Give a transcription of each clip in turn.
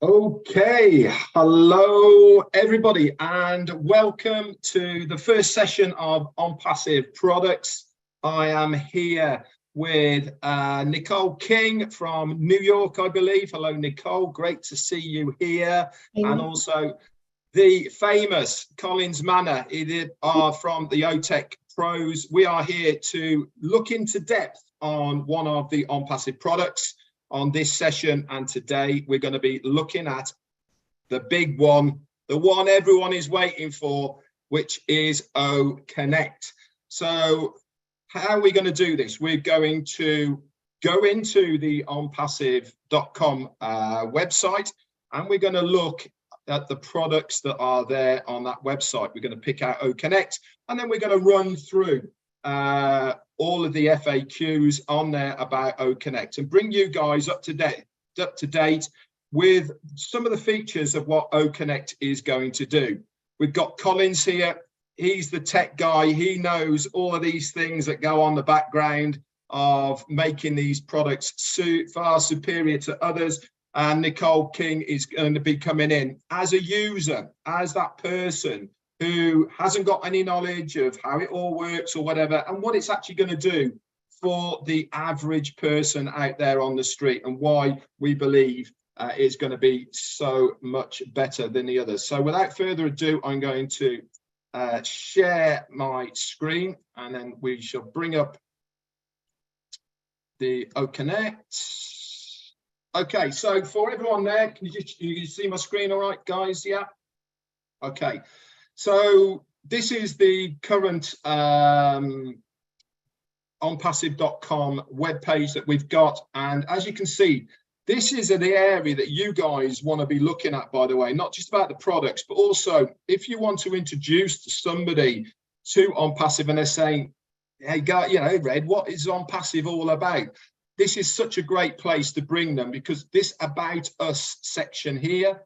Okay, hello everybody and welcome to the first session of On Passive Products. I am here with Nicole King from New York, I believe. Hello Nicole, great to see you here. And also the famous Manna are from the OTech Pros. We are here to look into depth on one of the On Passive products on this session, and today we're going to be looking at the big one, the one everyone is waiting for, which is O Connect. So how are we going to do this? We're going to go into the onpassive.com website, and we're going to look at the products that are there on that website. We're going to pick out O Connect, and then we're going to run through all of the FAQs on there about O Connect and bring you guys up to date with some of the features of what O Connect is going to do. We've got Collins here. He's the tech guy. He knows all of these things that go on the background of making these products far superior to others. And Nicole King is going to be coming in as a user, as that person who hasn't got any knowledge of how it all works or whatever, and what it's actually going to do for the average person out there on the street, and why we believe it's going to be so much better than the others. So without further ado, I'm going to share my screen, and then we shall bring up the O Connect. Okay, so for everyone there, can you see my screen all right, guys? Yeah. Okay. So this is the current onpassive.com webpage that we've got. And as you can see, this is the area that you guys want to be looking at, by the way, not just about the products, but also if you want to introduce somebody to OnPassive and they're saying, hey, guy, Red, what is OnPassive all about? This is such a great place to bring them, because this About Us section here,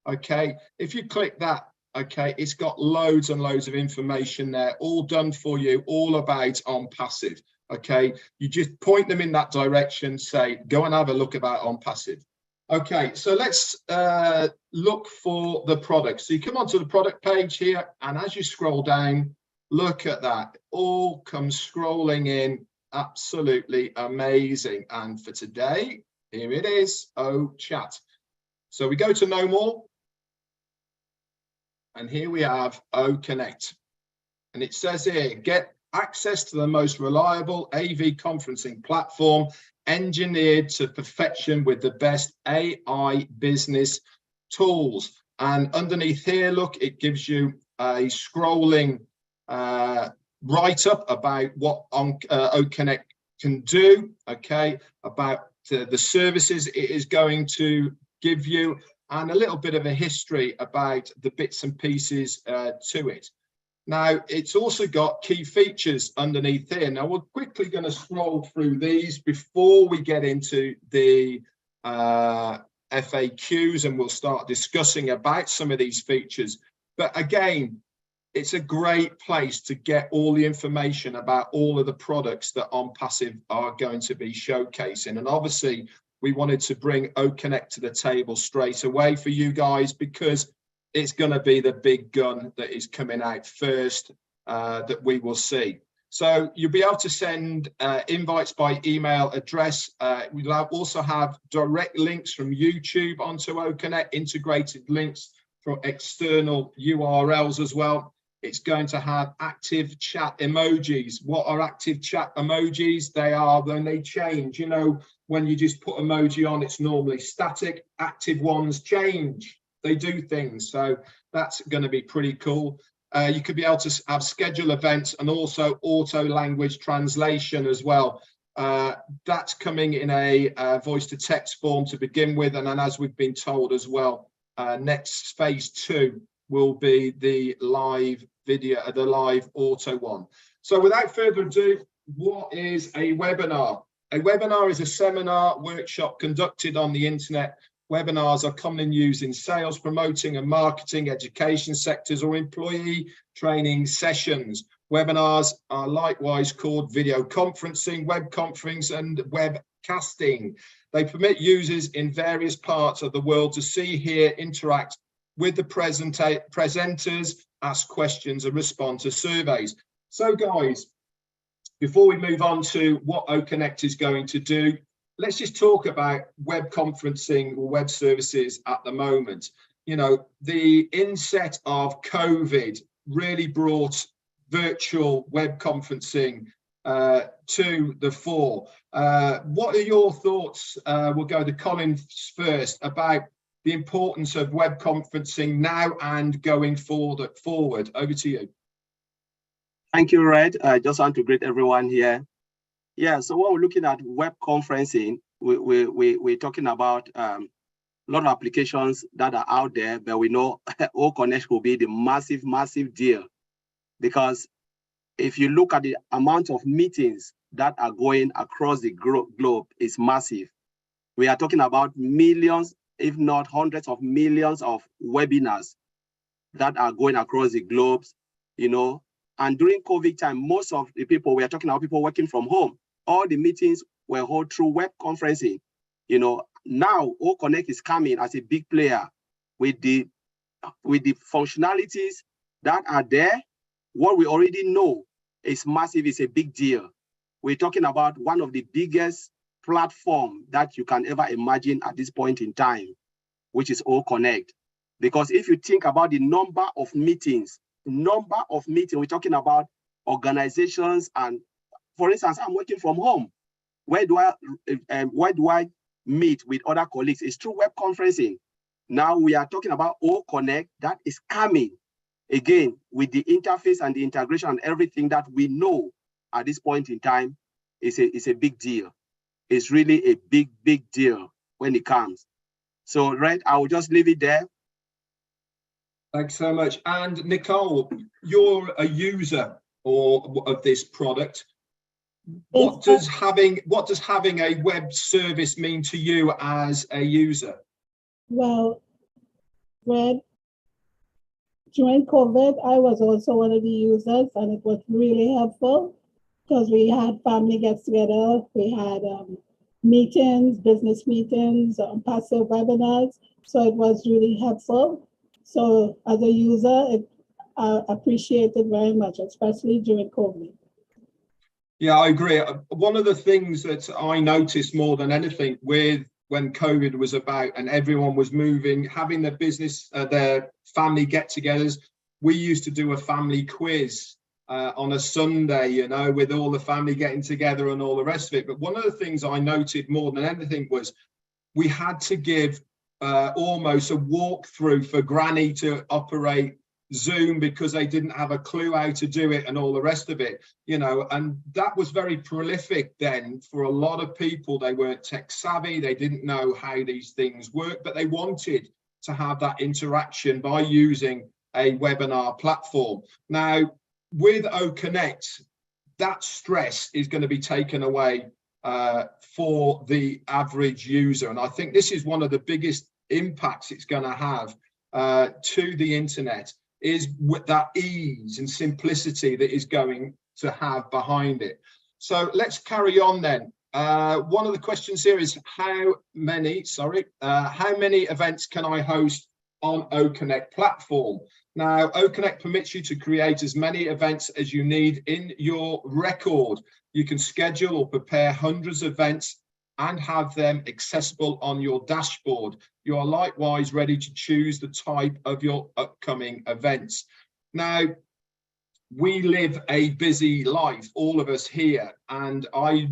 okay, if you click that, okay, it's got loads and loads of information there, all done for you, all about OnPassive. Okay, you just point them in that direction, say, go and have a look about OnPassive. Okay, so let's look for the product. So you come onto the product page here, and as you scroll down, look at that. It all comes scrolling in, absolutely amazing. And for today, here it is, O Chat. So we go to No More. And here we have O Connect. And it says here, get access to the most reliable AV conferencing platform engineered to perfection with the best AI business tools. And underneath here, look, it gives you a scrolling write-up about what O Connect can do, okay, about the services it is going to give you, and a little bit of a history about the bits and pieces to it. Now, it's also got key features underneath here. Now, we're quickly going to scroll through these before we get into the FAQs, and we'll start discussing about some of these features. But again, it's a great place to get all the information about all of the products that OnPassive are going to be showcasing. And obviously, we wanted to bring O Connect to the table straight away for you guys, because it's going to be the big gun that is coming out first that we will see. So you'll be able to send invites by email address. We'll also have direct links from YouTube onto O Connect, integrated links from external URLs as well. It's going to have active chat emojis. What are active chat emojis? They are when they change. You know, when you just put emoji on, it's normally static. Active ones change. They do things. So that's going to be pretty cool. You could be able to have schedule events and also auto language translation as well. That's coming in a voice to text form to begin with. And then, as we've been told as well, next phase 2 will be the live video, the live auto one. So without further ado, what is a webinar? A webinar is a seminar workshop conducted on the internet. Webinars are commonly used in sales, promoting and marketing, education sectors, or employee training sessions. Webinars are likewise called video conferencing, web conferencing, and webcasting. They permit users in various parts of the world to see, hear, interact with the presenters, ask questions and respond to surveys. So guys, before we move on to what OConnect is going to do, let's just talk about web conferencing or web services at the moment. You know, the inset of COVID really brought virtual web conferencing to the fore. What are your thoughts? We'll go to Colin first about the importance of web conferencing now and going forward. Over to you. Thank you, Red. I just want to greet everyone here. Yeah, so when we're looking at web conferencing, we're talking about a lot of applications that are out there, but we know OConnect will be the massive deal, because if you look at the amount of meetings that are going across the globe, is massive. We are talking about millions, if not hundreds of millions of webinars that are going across the globe, you know. And during COVID time, most of the people, we are talking about people working from home. All the meetings were held through web conferencing. You know, now OConnect is coming as a big player with the functionalities that are there. What we already know is massive, is a big deal. We're talking about one of the biggest platform that you can ever imagine at this point in time, which is OConnect. Because if you think about the number of meetings, we're talking about organizations, and for instance, I'm working from home. Where do I meet with other colleagues? It's through web conferencing. Now we are talking about OConnect that is coming again with the interface and the integration and everything that we know at this point in time is a big deal. It's really a big deal when it comes. So, Red, I will just leave it there. Thanks so much. And Nicole, you're a user of this product. What does having a web service mean to you as a user? Well, Red, during COVID, I was also one of the users, and it was really helpful because we had family gets together, we had meetings, business meetings, passive webinars. So it was really helpful. So as a user, I appreciate it very much, especially during COVID. Yeah, I agree. One of the things that I noticed more than anything when COVID was about and everyone was moving, having their business, their family get-togethers, we used to do a family quiz on a Sunday, you know, with all the family getting together and all the rest of it. But one of the things I noted more than anything was we had to give almost a walkthrough for Granny to operate Zoom because they didn't have a clue how to do it and all the rest of it, you know, and that was very prolific then for a lot of people. They weren't tech savvy, they didn't know how these things work, but they wanted to have that interaction by using a webinar platform. Now, with OConnect, that stress is going to be taken away for the average user. And I think this is one of the biggest impacts it's going to have to the internet, is with that ease and simplicity that is going to have behind it. So let's carry on then. One of the questions here is how many events can I host on OConnect platform? Now, OConnect permits you to create as many events as you need in your record. You can schedule or prepare hundreds of events and have them accessible on your dashboard. You are likewise ready to choose the type of your upcoming events. Now, we live a busy life, all of us here, and I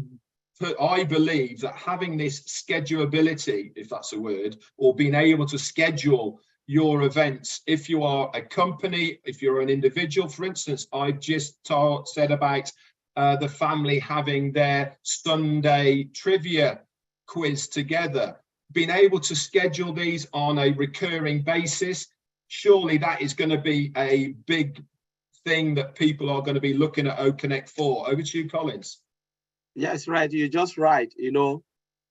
believe that having this schedulability, if that's a word, or being able to schedule your events, if you are a company, if you're an individual, for instance, I just said about the family having their Sunday trivia quiz together, being able to schedule these on a recurring basis, surely that is going to be a big thing that people are going to be looking at OConnect for. Over to you, Collins. Yes, right. You're just right. You know,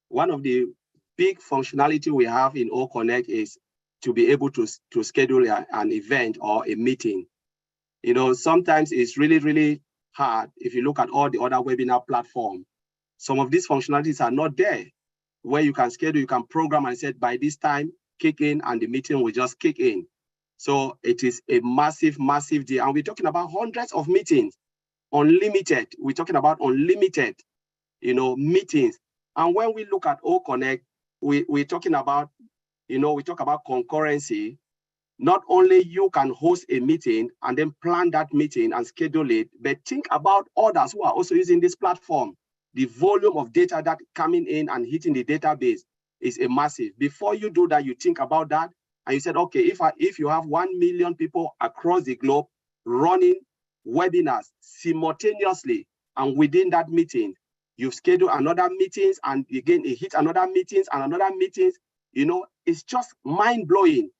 one of the big functionality we have in OConnect is to be able to schedule an event or a meeting. You know, sometimes it's really hard if you look at all the other webinar platforms. Some of these functionalities are not there. where you can schedule, you can program and say by this time, kick in, and the meeting will just kick in. So it is a massive, massive deal. And we're talking about hundreds of meetings, unlimited. We're talking about unlimited, meetings. And when we look at O Connect, we're talking about, we talk about concurrency. Not only you can host a meeting and then plan that meeting and schedule it, but think about others who are also using this platform. The volume of data that coming in and hitting the database is a massive. Before you do that, you think about that, and you said, okay, if you have 1 million people across the globe running webinars simultaneously, and within that meeting, you've scheduled another meetings, and again, it hits another meetings and another meetings, it's just mind-blowing.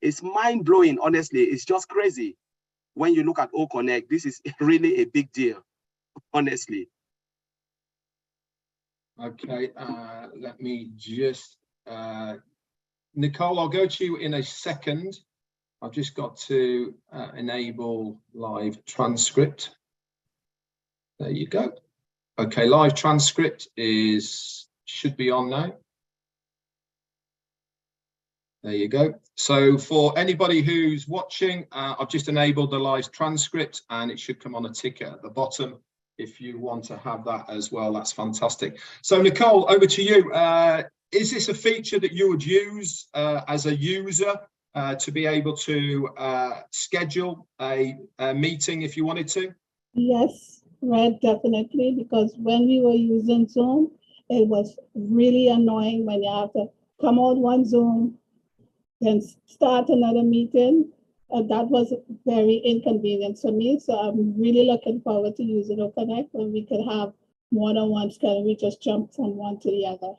It's mind-blowing, honestly. It's just crazy. When you look at O Connect, this is really a big deal, honestly. Okay, let me just, Nicole, I'll go to you in a second. I've just got to enable live transcript. There you go. Okay, live transcript should be on now. There you go. So for anybody who's watching, I've just enabled the live transcript, and it should come on a ticker at the bottom. If you want to have that as well, that's fantastic. So Nicole, over to you. Is this a feature that you would use as a user to be able to schedule a meeting if you wanted to? Yes, Red, definitely, because when we were using Zoom, it was really annoying when you have to come on one Zoom, then start another meeting. That was very inconvenient for me. So I'm really looking forward to using O Connect when we could have one-on-one schedule. We just jump from one to the other.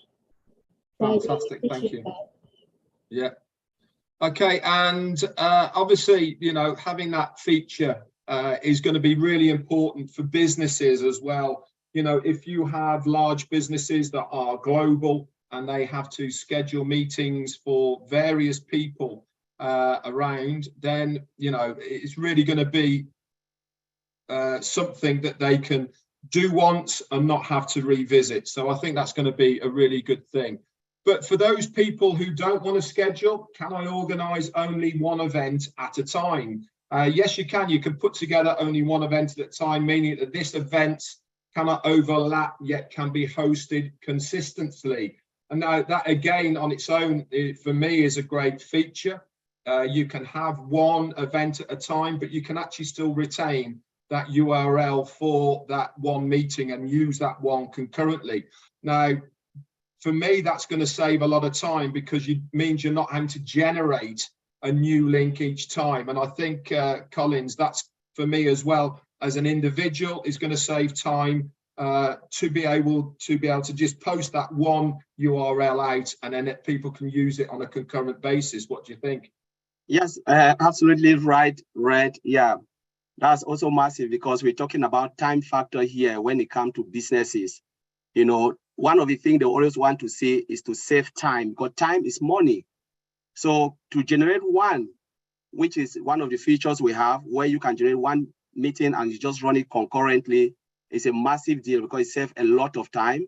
So fantastic, really thank you. That. Yeah. Okay, and obviously, having that feature is going to be really important for businesses as well. If you have large businesses that are global and they have to schedule meetings for various people around, then it's really going to be something that they can do once and not have to revisit. So I think that's going to be a really good thing. But for those people who don't want to schedule, can I organize only one event at a time? Yes, you can. You can put together only one event at a time, meaning that this event cannot overlap yet can be hosted consistently. And now that again on its own, for me, is a great feature. You can have one event at a time, but you can actually still retain that URL for that one meeting and use that one concurrently. Now, for me, that's going to save a lot of time because it means you're not having to generate a new link each time. And I think, Collins, that's for me as well as an individual is going to save time to be able to just post that one URL out, and then people can use it on a concurrent basis. What do you think? Yes, absolutely right, Red. Yeah, that's also massive because we're talking about time factor here when it comes to businesses. One of the things they always want to see is to save time, because time is money. So to generate one, which is one of the features we have, where you can generate one meeting and you just run it concurrently, is a massive deal because it saves a lot of time.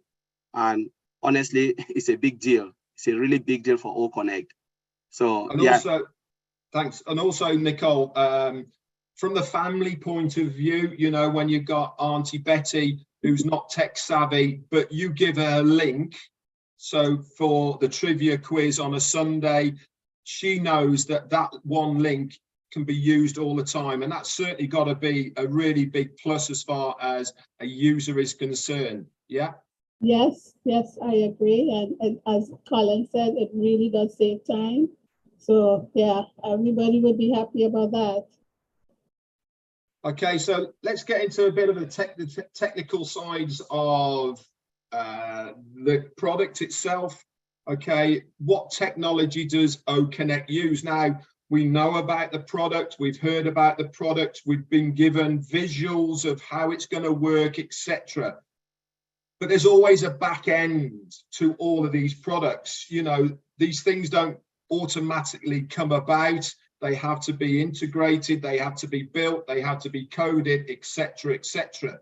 And honestly, it's a big deal. It's a really big deal for O Connect. So, and yeah. Also, thanks. And also, Nicole, from the family point of view, when you've got Auntie Betty, who's not tech savvy, but you give her a link. So for the trivia quiz on a Sunday, she knows that that one link can be used all the time. And that's certainly got to be a really big plus as far as a user is concerned. Yeah. Yes, I agree. And as Colin said, it really does save time. So yeah, everybody would be happy about that. Okay, so let's get into a bit of the technical sides of the product itself. Okay, what technology does O Connect use? Now, we know about the product, we've heard about the product, we've been given visuals of how it's going to work, etc. But there's always a back end to all of these products. These things don't automatically come about. They have to be integrated, they have to be built, they have to be coded, etc., etc.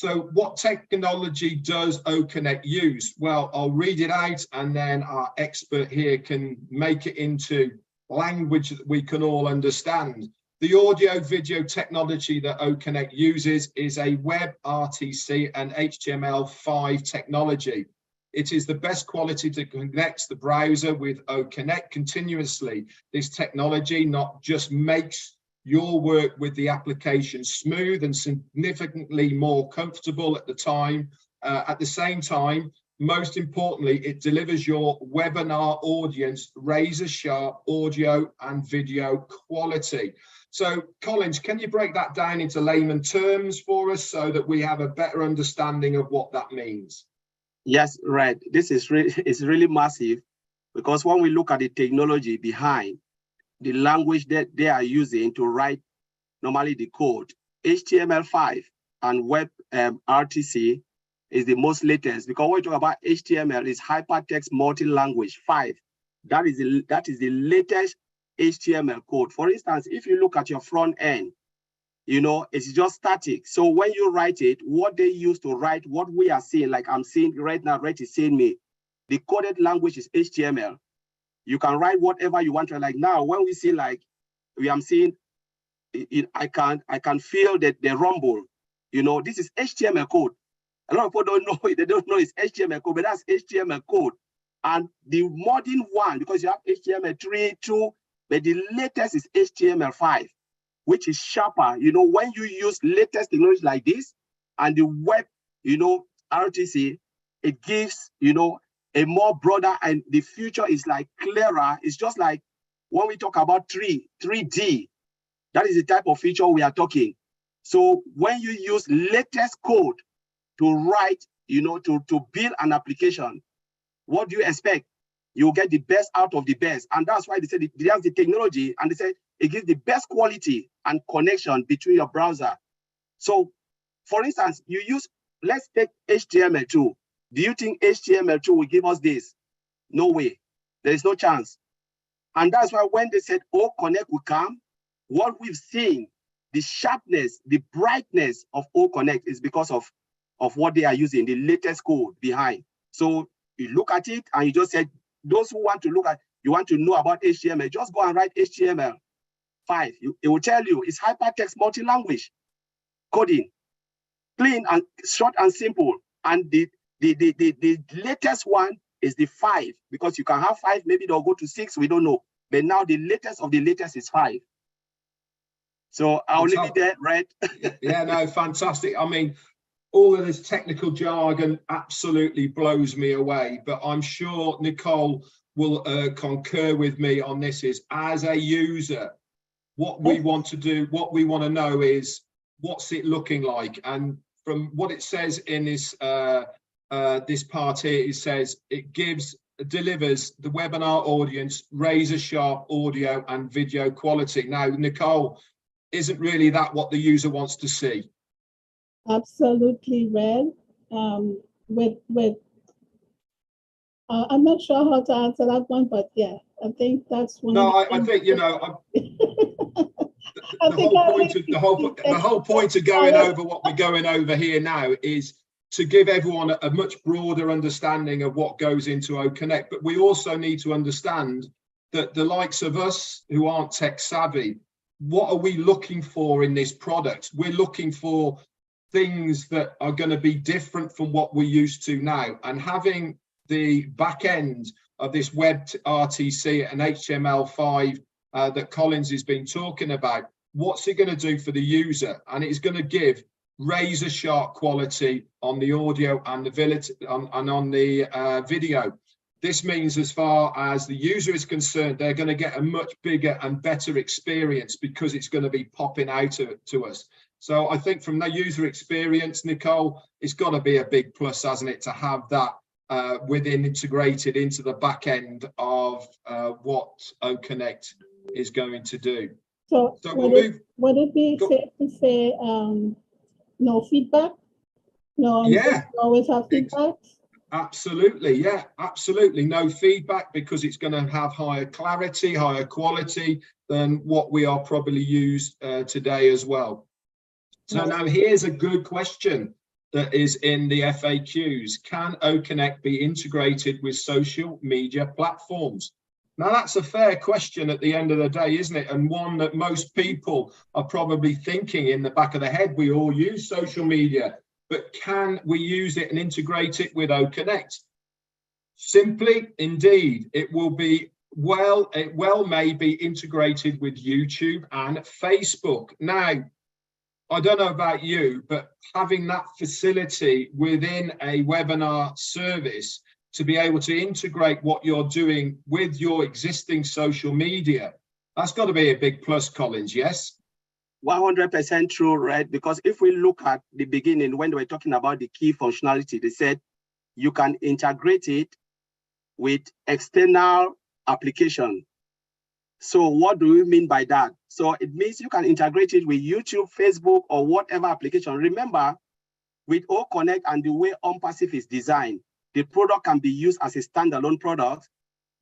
So what technology does OConnect use? Well, I'll read it out and then our expert here can make it into language that we can all understand. The audio video technology that OConnect uses is a web RTC and HTML5 technology. It is the best quality to connect the browser with OConnect continuously. This technology not just makes your work with the application smooth and significantly more comfortable at the same time, most importantly, it delivers your webinar audience razor sharp audio and video quality. So Collins, can you break that down into layman terms for us so that we have a better understanding of what that means? Yes, Red, this is really massive, because when we look at the technology behind the language that they are using to write normally the code, HTML5 and web RTC is the most latest, because when we talk about HTML, is hypertext multi-language 5. That is the latest HTML code. For instance, if you look at your front end, you know, it's just static. So when you write it, what they use to write what we are seeing, like I'm seeing right now, Red is saying me, the coded language is HTML. You can write whatever you want to. Like now, when we see, like I'm seeing, I can feel that the rumble. You know, this is HTML code. A lot of people don't know it. They don't know it's HTML code, but that's HTML code. And the modern one, because you have HTML3, 2, but the latest is HTML5, which is sharper. You know, when you use latest technology like this and the web, you know, RTC, it gives, you know, a more broader, and the future is like clearer. It's just like when we talk about 3D, that is the type of feature we are talking. So when you use latest code to write, you know, to build an application, what do you expect? You'll get the best out of the best. And that's why they said they have the technology, and they said it gives the best quality and connection between your browser. So for instance, you use, let's take HTML2. Do you think HTML2 will give us this? No way. There is no chance. And that's why when they said, oh, Connect will come, what we've seen, the sharpness, the brightness of O Connect is because of what they are using, the latest code behind. So you look at it and you just said, those who want to look at, you want to know about HTML, just go and write HTML5. It will tell you it's hypertext multi-language coding, clean and short and simple. And the latest one is the 5, because you can have 5, maybe they'll go to 6, we don't know. But now the latest of the latest is 5. So I'll leave it there, right? Yeah, no, fantastic. I mean, all of this technical jargon absolutely blows me away, but I'm sure Nicole will concur with me on this. Is as a user, what we want to do, what we want to know is what's it looking like. And from what it says in this this part here, it says it delivers the webinar audience razor sharp audio and video quality. Now, Nicole, isn't really that what the user wants to see? Absolutely, Red. I'm not sure how to answer that one, but yeah, I think that's one. No, I think, you know, the whole point of going over what we're going over here now is to give everyone a much broader understanding of what goes into OConnect. But we also need to understand that the likes of us who aren't tech savvy, what are we looking for in this product? We're looking for things that are going to be different from what we're used to now. And having the back end of this web RTC and HTML5 that Collins has been talking about, what's it going to do for the user? And it's going to give razor sharp quality on the audio and the video. This means as far as the user is concerned, they're going to get a much bigger and better experience because it's going to be popping out to us. So I think from the user experience, Nicole, it's got to be a big plus, hasn't it, to have that integrated into the back end of what OConnect is going to do. So would it be safe to say no feedback? No, yeah, always have feedback? Absolutely, yeah, absolutely. No feedback, because it's going to have higher clarity, higher quality than what we are probably used today as well. So now here's a good question. that is in the FAQs. Can OConnect be integrated with social media platforms? Now, that's a fair question at the end of the day, isn't it? And one that most people are probably thinking in the back of the head. We all use social media, but can we use it and integrate it with OConnect? Simply, indeed, it will be it may be integrated with YouTube and Facebook. Now, I don't know about you, but having that facility within a webinar service to be able to integrate what you're doing with your existing social media, that's got to be a big plus, Collins, yes? 100% true, right? Because if we look at the beginning, when they were talking about the key functionality, they said you can integrate it with external application. So what do we mean by that? So it means you can integrate it with YouTube, Facebook, or whatever application. Remember, with OConnect and the way OnPassive is designed, the product can be used as a standalone product.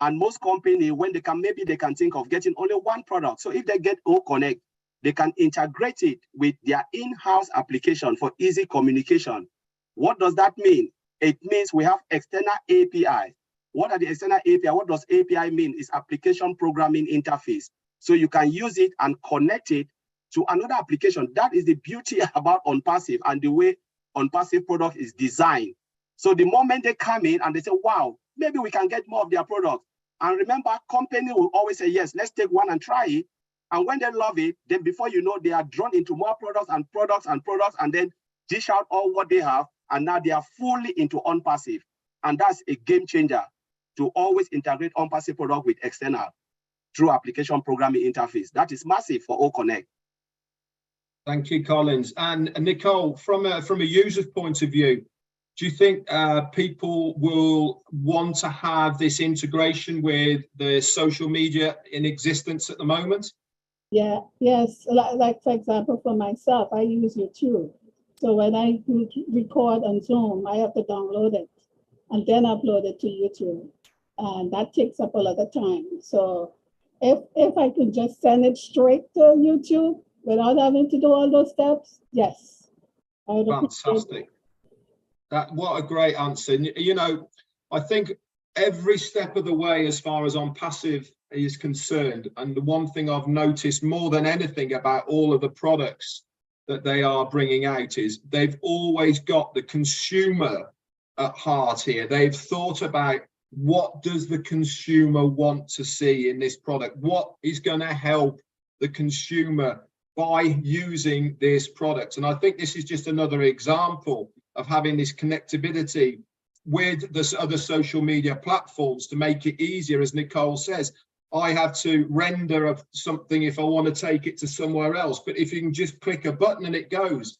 And most companies, when they can, maybe they can think of getting only one product. So if they get OConnect, they can integrate it with their in-house application for easy communication. What does that mean? It means we have external API. What are the external API? What does API mean? It's application programming interface. So you can use it and connect it to another application. That is the beauty about OnPassive and the way OnPassive product is designed. So the moment they come in and they say, wow, maybe we can get more of their product. And remember, company will always say, yes, let's take one and try it. And when they love it, then before you know, they are drawn into more products and products and products, and then dish out all what they have. And now they are fully into OnPassive. And that's a game changer to always integrate OnPassive product with external through application programming interface. That is massive for OConnect. Thank you, Collins. And Nicole, from a user's point of view, do you think people will want to have this integration with the social media in existence at the moment? Yeah, yes. Like for example, for myself, I use YouTube. So when I record on Zoom, I have to download it and then upload it to YouTube. And that takes up a lot of time. So if I could just send it straight to YouTube without having to do all those steps, yes. Fantastic. What a great answer. You know, I think every step of the way as far as OnPassive is concerned, and the one thing I've noticed more than anything about all of the products that they are bringing out is they've always got the consumer at heart here. They've thought about what does the consumer want to see in this product? What is going to help the consumer by using this product? And I think this is just another example of having this connectivity with the other social media platforms to make it easier. As Nicole says, I have to render something if I want to take it to somewhere else. But if you can just click a button and it goes,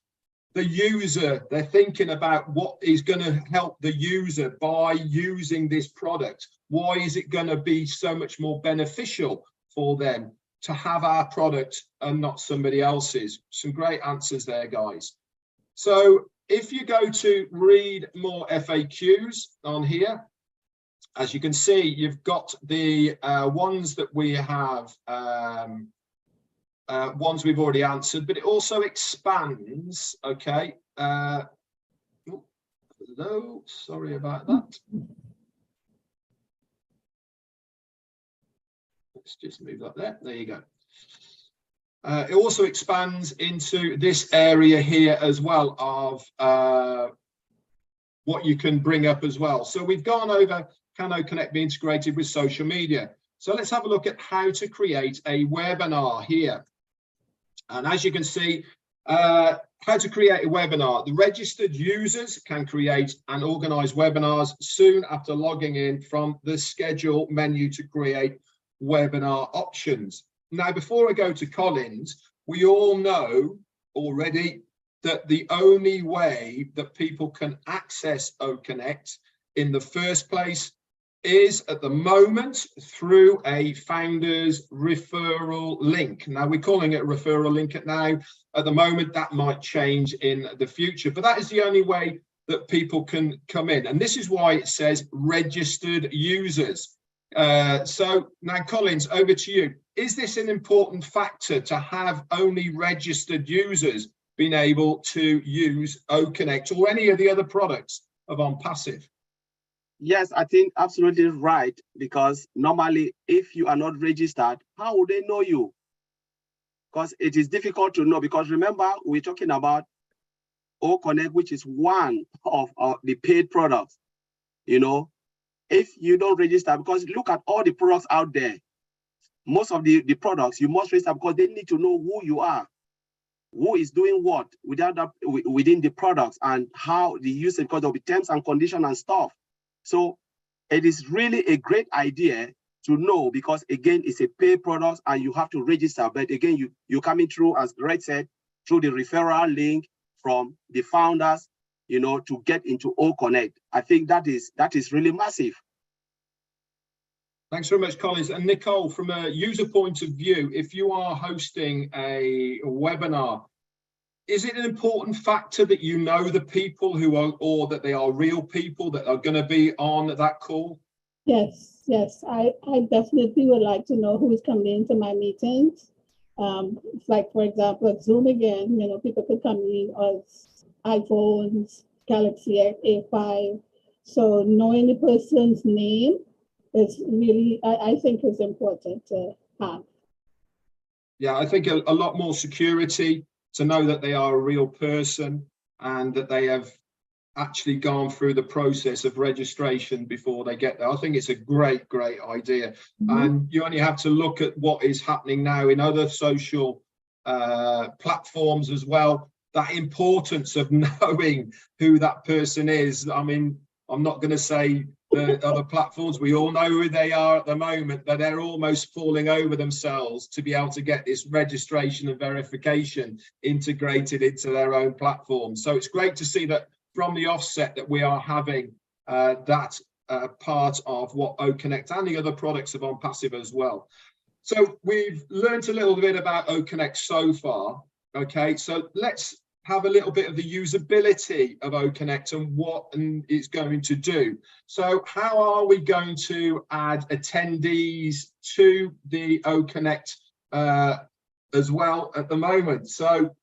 the user, they're thinking about what is going to help the user by using this product. Why is it going to be so much more beneficial for them to have our product and not somebody else's? Some great answers there, guys. So if you go to read more FAQs on here, as you can see, you've got the ones that we have, ones we've already answered, but it also expands, okay. Hello, sorry about that. Let's just move that there. There you go. It also expands into this area here as well of what you can bring up as well. So we've gone over, can OConnect be integrated with social media? So let's have a look at how to create a webinar here. And as you can see, how to create a webinar. The registered users can create and organize webinars soon after logging in from the schedule menu to create webinar options. Now, before I go to Collins, we all know already that the only way that people can access OConnect in the first place is at the moment through a founder's referral link. Now, we're calling it a referral link now. At the moment, that might change in the future, but that is the only way that people can come in. And this is why it says registered users. So now, Collins, over to you. Is this an important factor to have only registered users, been able to use OConnect or any of the other products of OnPassive? Yes, I think absolutely right, because normally if you are not registered, how would they know you? Because it is difficult to know, because remember, we're talking about OConnect, which is one of the paid products. You know, if you don't register, because look at all the products out there, most of the products you must register, because they need to know who you are, who is doing what within the products, and how the use, because there'll be terms and conditions and stuff. So it is really a great idea to know, because again, it's a paid product and you have to register. But again, you're coming through, as Red said, through the referral link from the founders, you know, to get into OConnect. I think that is really massive. Thanks very much, Collins. And Nicole, from a user point of view, if you are hosting a webinar, is it an important factor that you know the people who are, or that they are real people that are going to be on that call? Yes, yes. I definitely would like to know who is coming into my meetings. Like, for example, at Zoom again, you know, people could come in as iPhones, Galaxy A5. So knowing the person's name is really, I think, is important to have. Yeah, I think a lot more security to know that they are a real person and that they have actually gone through the process of registration before they get there. I think it's a great idea. And you only have to look at what is happening now in other social platforms as well, that importance of knowing who that person is. I mean, I'm not going to say the other platforms, we all know who they are at the moment, but they're almost falling over themselves to be able to get this registration and verification integrated into their own platform. So it's great to see that from the offset that we are having that part of what OConnect and the other products of OnPassive as well. So we've learned a little bit about OConnect so far. Okay, so let's have a little bit of the usability of OConnect and what it's going to do. So how are we going to add attendees to the OConnect as well at the moment? So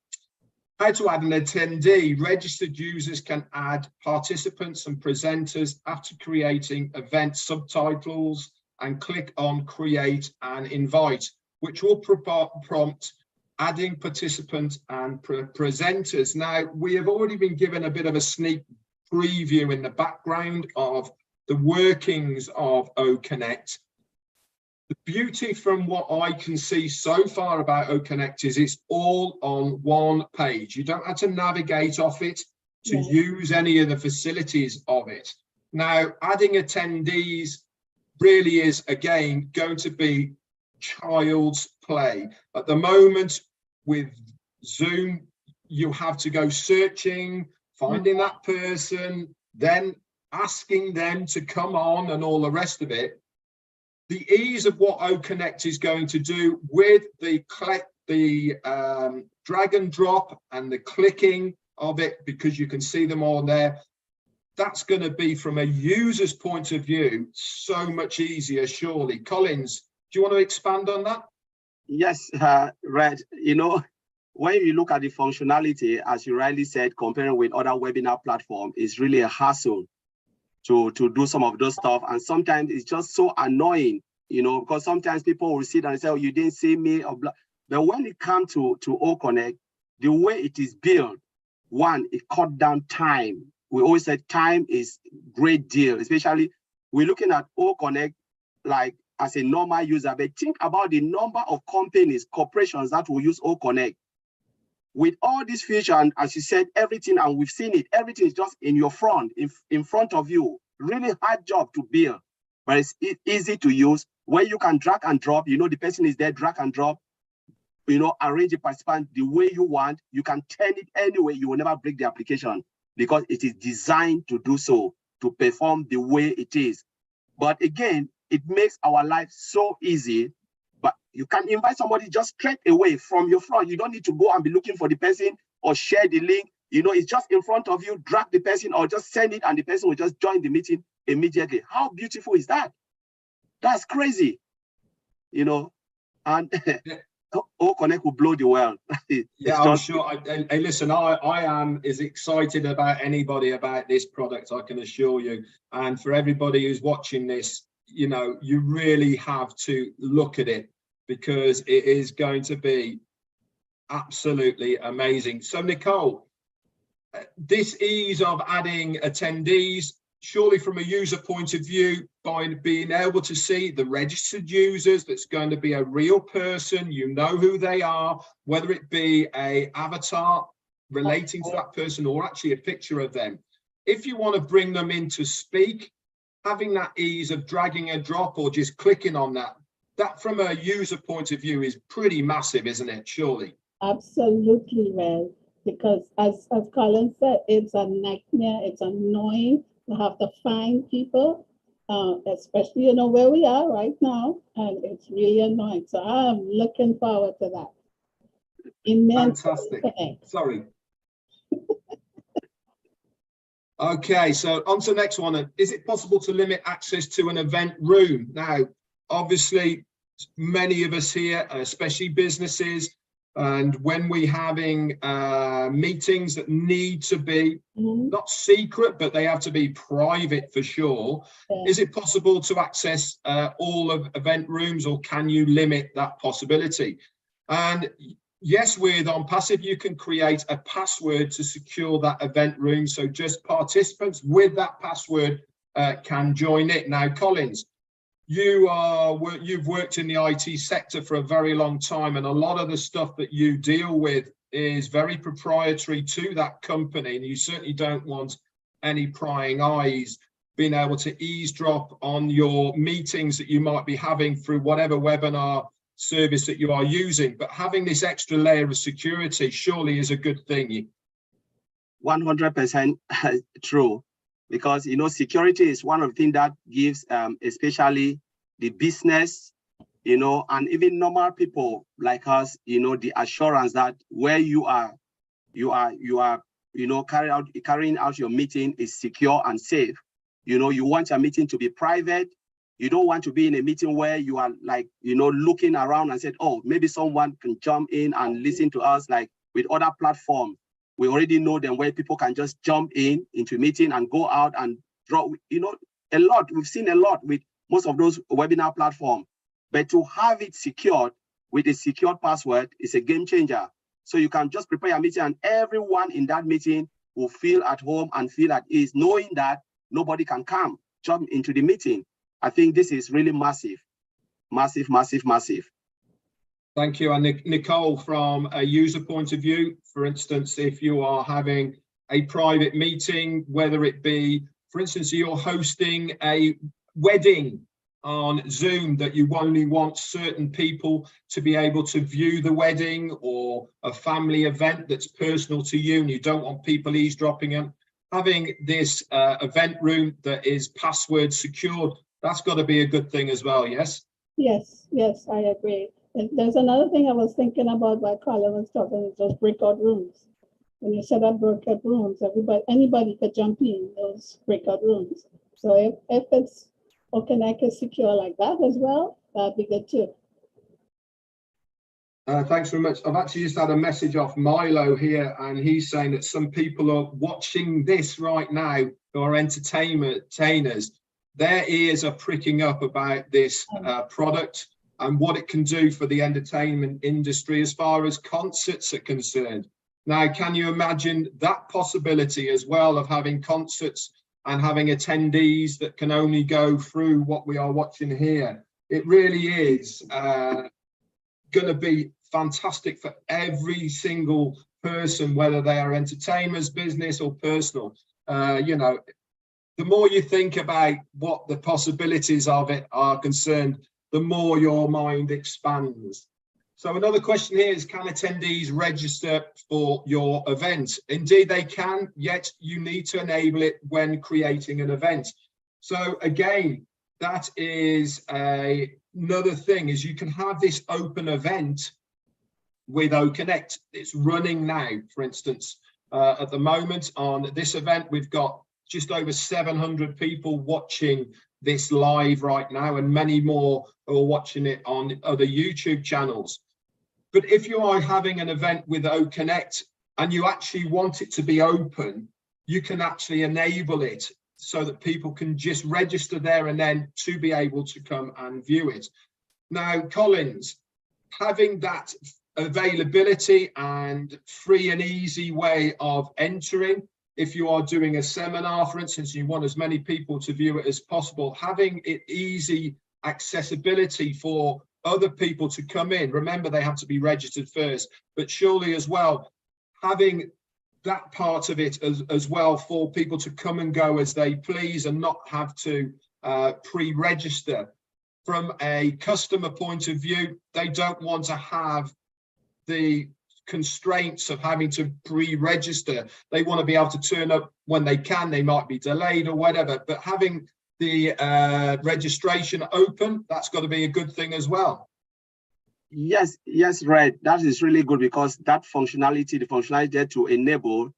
how to add an attendee. Registered users can add participants and presenters after creating event subtitles and click on create and invite, which will prompt adding participants and presenters. Now, we have already been given a bit of a sneak preview in the background of the workings of OConnect. The beauty from what I can see so far about OConnect is it's all on one page. You don't have to navigate off it to use any of the facilities of it. Now, adding attendees really is, again, going to be child's play. At the moment with Zoom, you have to go searching, finding that person, then asking them to come on and all the rest of it. The ease of what OConnect is going to do with the drag and drop and the clicking of it, because you can see them all there, that's going to be, from a user's point of view, so much easier, surely. Collins, do you want to expand on that? Yes, Red, you know, when you look at the functionality, as you rightly said, comparing with other webinar platforms, it's really a hassle to do some of those stuff. And sometimes it's just so annoying, you know, because sometimes people will sit and say, oh, you didn't see me, or blah. But when it comes to OConnect, the way it is built, one, it cut down time. We always said time is a great deal, especially we're looking at OConnect like as a normal user, but think about the number of companies, corporations that will use OConnect. With all these features, and as you said, everything, and we've seen it, everything is just in your front, in front of you. Really hard job to build, but it's easy to use, where you can drag and drop, you know, the person is there, drag and drop, you know, arrange the participant the way you want. You can turn it anyway, you will never break the application because it is designed to do so, to perform the way it is. But again, it makes our life so easy. But you can invite somebody just straight away from your front. You don't need to go and be looking for the person or share the link. You know, it's just in front of you, drag the person or just send it and the person will just join the meeting immediately. How beautiful is that? That's crazy, you know. And Connect will blow the world. Yeah, I'm sure. Hey, listen, I am as excited about anybody about this product, I can assure you. And for everybody who's watching this, you know, you really have to look at it because it is going to be absolutely amazing. So, Nicole, this ease of adding attendees, surely from a user point of view, by being able to see the registered users, that's going to be a real person, you know who they are, whether it be a avatar relating to that person or actually a picture of them. If you want to bring them in to speak, having that ease of dragging a drop or just clicking on that, that from a user point of view is pretty massive, isn't it, surely? Absolutely, Red. Because as Colin said, it's a nightmare, it's annoying to have to find people, especially, you know, where we are right now, and it's really annoying. So I'm looking forward to that. Fantastic. Sorry. Okay, so on to the next one. Is it possible to limit access to an event room? Now, obviously, many of us here, especially businesses, and when we're having meetings that need to be not secret, but they have to be private for sure. Yeah. Is it possible to access all of event rooms, or can you limit that possibility? And yes, with OnPassive, you can create a password to secure that event room. So just participants with that password can join it. Now, Collins, you've worked in the IT sector for a very long time, and a lot of the stuff that you deal with is very proprietary to that company, and you certainly don't want any prying eyes being able to eavesdrop on your meetings that you might be having through whatever webinar service that you are using. But having this extra layer of security surely is a good thing. 100% true. Because, you know, security is one of the things that gives, especially the business, you know, and even normal people like us, you know, the assurance that where you are, you know, carrying out your meeting is secure and safe. You know, you want your meeting to be private. You don't want to be in a meeting where you are like, you know, looking around and said, oh, maybe someone can jump in and listen to us. Like with other platforms, we already know them where people can just jump into a meeting and go out and draw, you know, a lot. We've seen a lot with most of those webinar platforms. But to have it secured with a secured password is a game changer. So you can just prepare your meeting and everyone in that meeting will feel at home and feel at ease, knowing that nobody can jump into the meeting. I think this is really massive, massive, massive, massive. Thank you. And Nicole, from a user point of view, for instance, if you are having a private meeting, whether it be, for instance, you're hosting a wedding on Zoom that you only want certain people to be able to view the wedding, or a family event that's personal to you and you don't want people eavesdropping in, having this event room that is password secured, that's got to be a good thing as well, yes? Yes, yes, I agree. There's another thing I was thinking about while Colin was talking, is those breakout rooms. When you set up breakout rooms, anybody could jump in those breakout rooms. So if it's OpenConnect is secure like that as well, that'd be good too. Thanks very much. I've actually just had a message off Milo here, and he's saying that some people are watching this right now who are entertainers. Their ears are pricking up about this product and what it can do for the entertainment industry as far as concerts are concerned. Now, can you imagine that possibility as well of having concerts and having attendees that can only go through what we are watching here? It really is going to be fantastic for every single person, whether they are entertainers, business or personal. You know, the more you think about what the possibilities of it are concerned, the more your mind expands. So another question here is, can attendees register for your event? Indeed they can, yet you need to enable it when creating an event. So again, that is another thing, is you can have this open event with OConnect. It's running now, for instance. At the moment on this event, we've got just over 700 people watching this live right now, and many more are watching it on other YouTube channels. But if you are having an event with OConnect and you actually want it to be open, you can actually enable it so that people can just register there and then to be able to come and view it. Now, Collins, having that availability and free and easy way of entering, if you are doing a seminar, for instance, you want as many people to view it as possible, having it easy accessibility for other people to come in. Remember, they have to be registered first, but surely as well, having that part of it as well for people to come and go as they please and not have to pre-register. From a customer point of view, they don't want to have the constraints of having to pre-register. They want to be able to turn up when they can. They might be delayed or whatever, but having the registration open, that's got to be a good thing as well. Yes, Red, that is really good, because that functionality, the functionality there to enable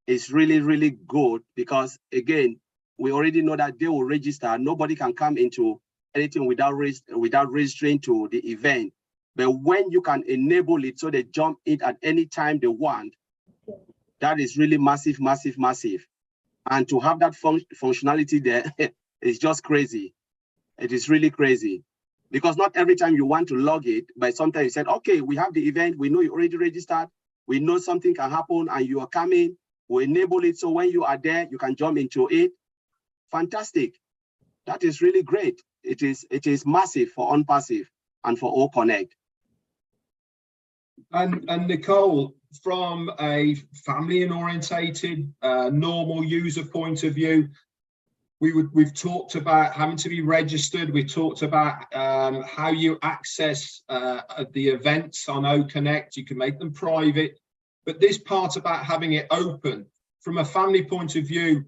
is really, really good, because again, we already know that they will register. Nobody can come into anything without registering to the event. But when you can enable it so they jump in at any time they want, that is really massive, massive, massive. And to have that functionality there is just crazy. It is really crazy. Because not every time you want to log it, but sometimes you said, okay, we have the event, we know you already registered, we know something can happen and you are coming, we enable it so when you are there, you can jump into it. Fantastic. That is really great. It is massive for OnPassive and for OConnect. And Nicole, from a family and orientated normal user point of view, we've talked about having to be registered. We talked about how you access the events on OConnect. You can make them private, but this part about having it open from a family point of view,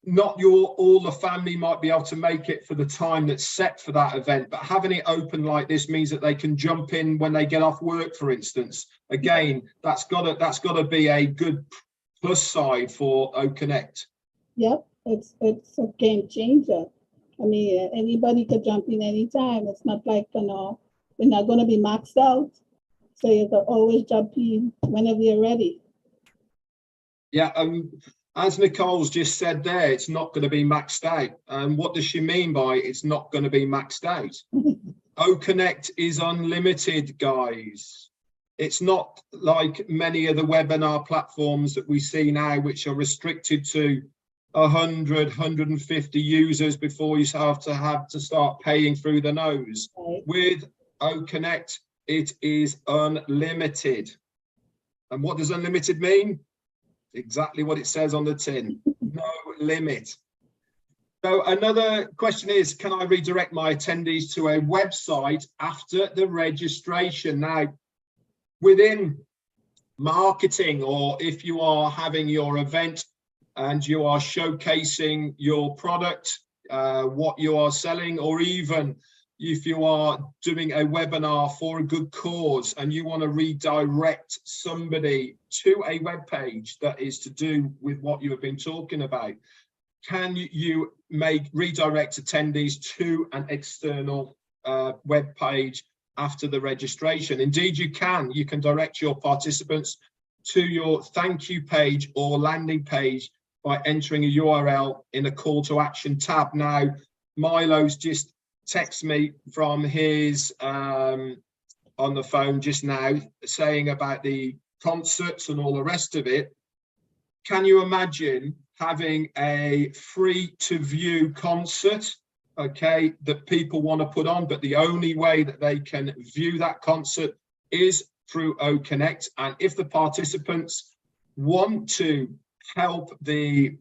not all the family might be able to make it for the time that's set for that event, but having it open like this means that they can jump in when they get off work, for instance. Again, that's got to be a good plus side for OConnect. Yep, it's a game changer. I mean, anybody could jump in anytime. It's not like, you know, we're not going to be maxed out, so you can always jump in whenever you're ready. Yeah. As Nicole's just said there, it's not going to be maxed out. And what does she mean by it's not going to be maxed out? OConnect is unlimited, guys. It's not like many of the webinar platforms that we see now, which are restricted to 100, 150 users before you have to start paying through the nose. Right. With OConnect, it is unlimited. And what does unlimited mean? Exactly what it says on the tin. No limit. So another question is, can I redirect my attendees to a website after the registration? Now, within marketing, or if you are having your event and you are showcasing your product, what you are selling, or even if you are doing a webinar for a good cause and you want to redirect somebody to a web page that is to do with what you have been talking about, can you redirect attendees to an external web page after the registration? Indeed, you can. You can direct your participants to your thank you page or landing page by entering a URL in a call to action tab. Now, Milo's just text me from his on the phone just now saying about the concerts and all the rest of it. Can you imagine having a free to view concert, okay, that people want to put on, but the only way that they can view that concert is through OConnect? And if the participants want to help the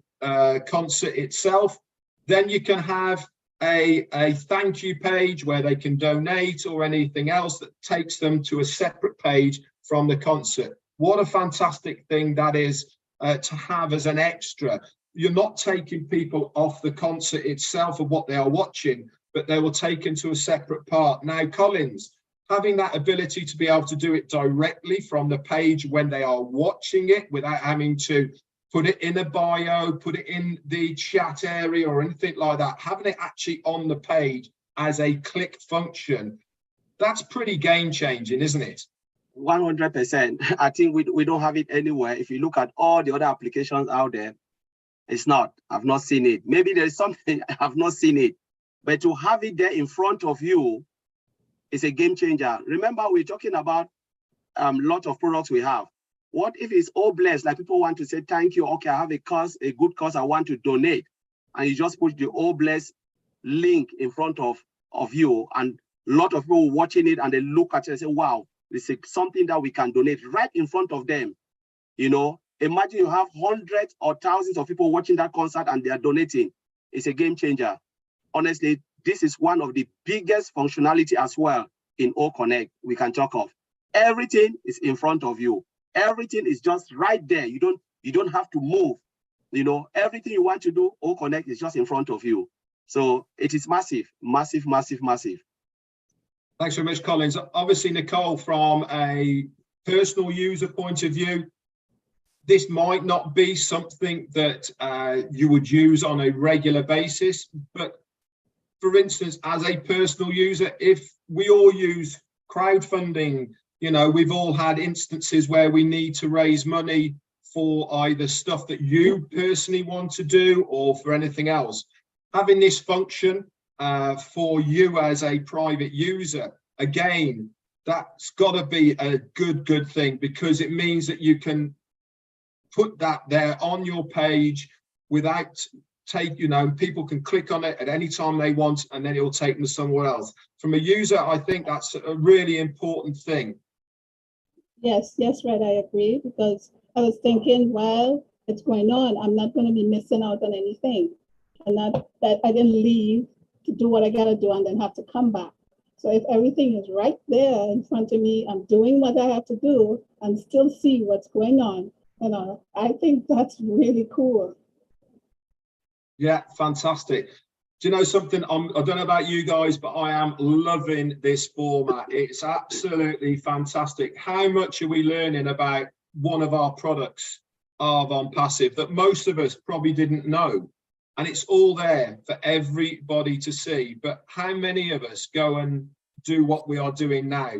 concert itself, then you can have a thank you page where they can donate or anything else that takes them to a separate page from the concert. What a fantastic thing that is to have as an extra. You're not taking people off the concert itself of what they are watching, but they will take into a separate part. Now, Collins, having that ability to be able to do it directly from the page when they are watching it without having to put it in a bio, put it in the chat area or anything like that, having it actually on the page as a click function, that's pretty game changing, isn't it? 100%. I think we don't have it anywhere. If you look at all the other applications out there, it's not. I've not seen it. Maybe there's something I have not seen it. But to have it there in front of you is a game changer. Remember, we're talking about a lot of products we have. What if it's all blessed? Like people want to say, thank you. Okay, I have a cause, a good cause I want to donate. And you just put the all blessed link in front of you. And a lot of people watching it and they look at it and say, wow, this is something that we can donate right in front of them. You know, imagine you have hundreds or thousands of people watching that concert and they are donating. It's a game changer. Honestly, this is one of the biggest functionality as well in O Connect we can talk of. Everything is in front of you. Everything is just right there. You don't have to move. You know, everything you want to do, O Connect is just in front of you. So it is massive, massive, massive, massive. Thanks very much, Collins. Obviously, Nicole, from a personal user point of view, this might not be something that you would use on a regular basis, but for instance, as a personal user, if we all use crowdfunding, you know, we've all had instances where we need to raise money for either stuff that you personally want to do or for anything else. Having this function for you as a private user, again, that's got to be a good thing, because it means that you can put that there on your page without people can click on it at any time they want, and then it will take them somewhere else. From a user, I think that's a really important thing. Yes, Red, I agree, because I was thinking, while it's going on, I'm not going to be missing out on anything. And that I didn't leave to do what I got to do and then have to come back. So if everything is right there in front of me, I'm doing what I have to do and still see what's going on. You know, I think that's really cool. Yeah, fantastic. Do you know something? I don't know about you guys, but I am loving this format. It's absolutely fantastic. How much are we learning about one of our products of OnPassive that most of us probably didn't know? And it's all there for everybody to see. But how many of us go and do what we are doing now?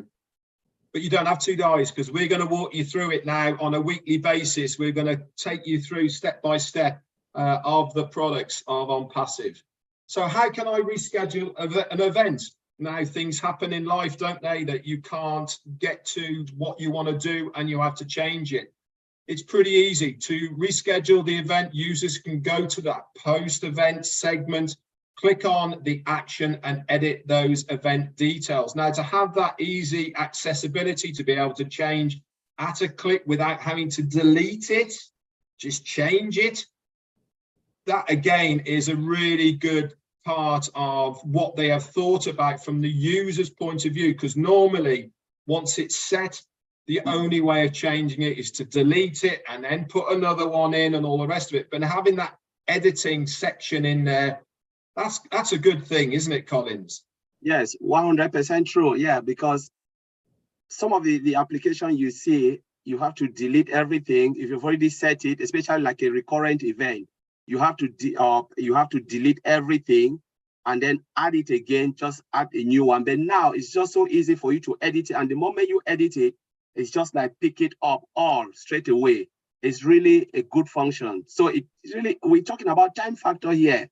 But you don't have to, guys, because we're going to walk you through it now on a weekly basis. We're going to take you through step by step of the products of OnPassive. So how can I reschedule an event? Now, things happen in life, don't they, that you can't get to what you want to do and you have to change it. It's pretty easy to reschedule the event. Users can go to that post-event segment, click on the action and edit those event details. Now, to have that easy accessibility to be able to change at a click without having to delete it, just change it. That again is a really good part of what they have thought about from the user's point of view, because normally once it's set, the only way of changing it is to delete it and then put another one in and all the rest of it. But having that editing section in there, that's a good thing, isn't it, Collins? Yes, 100% true. Yeah, because some of the application you see, you have to delete everything. If you've already set it, especially like a recurrent event, you have to delete everything and then add it again, just add a new one. But now it's just so easy for you to edit it. And the moment you edit it, it's just like pick it up all straight away. It's really a good function. So it's really, we're talking about time factor here.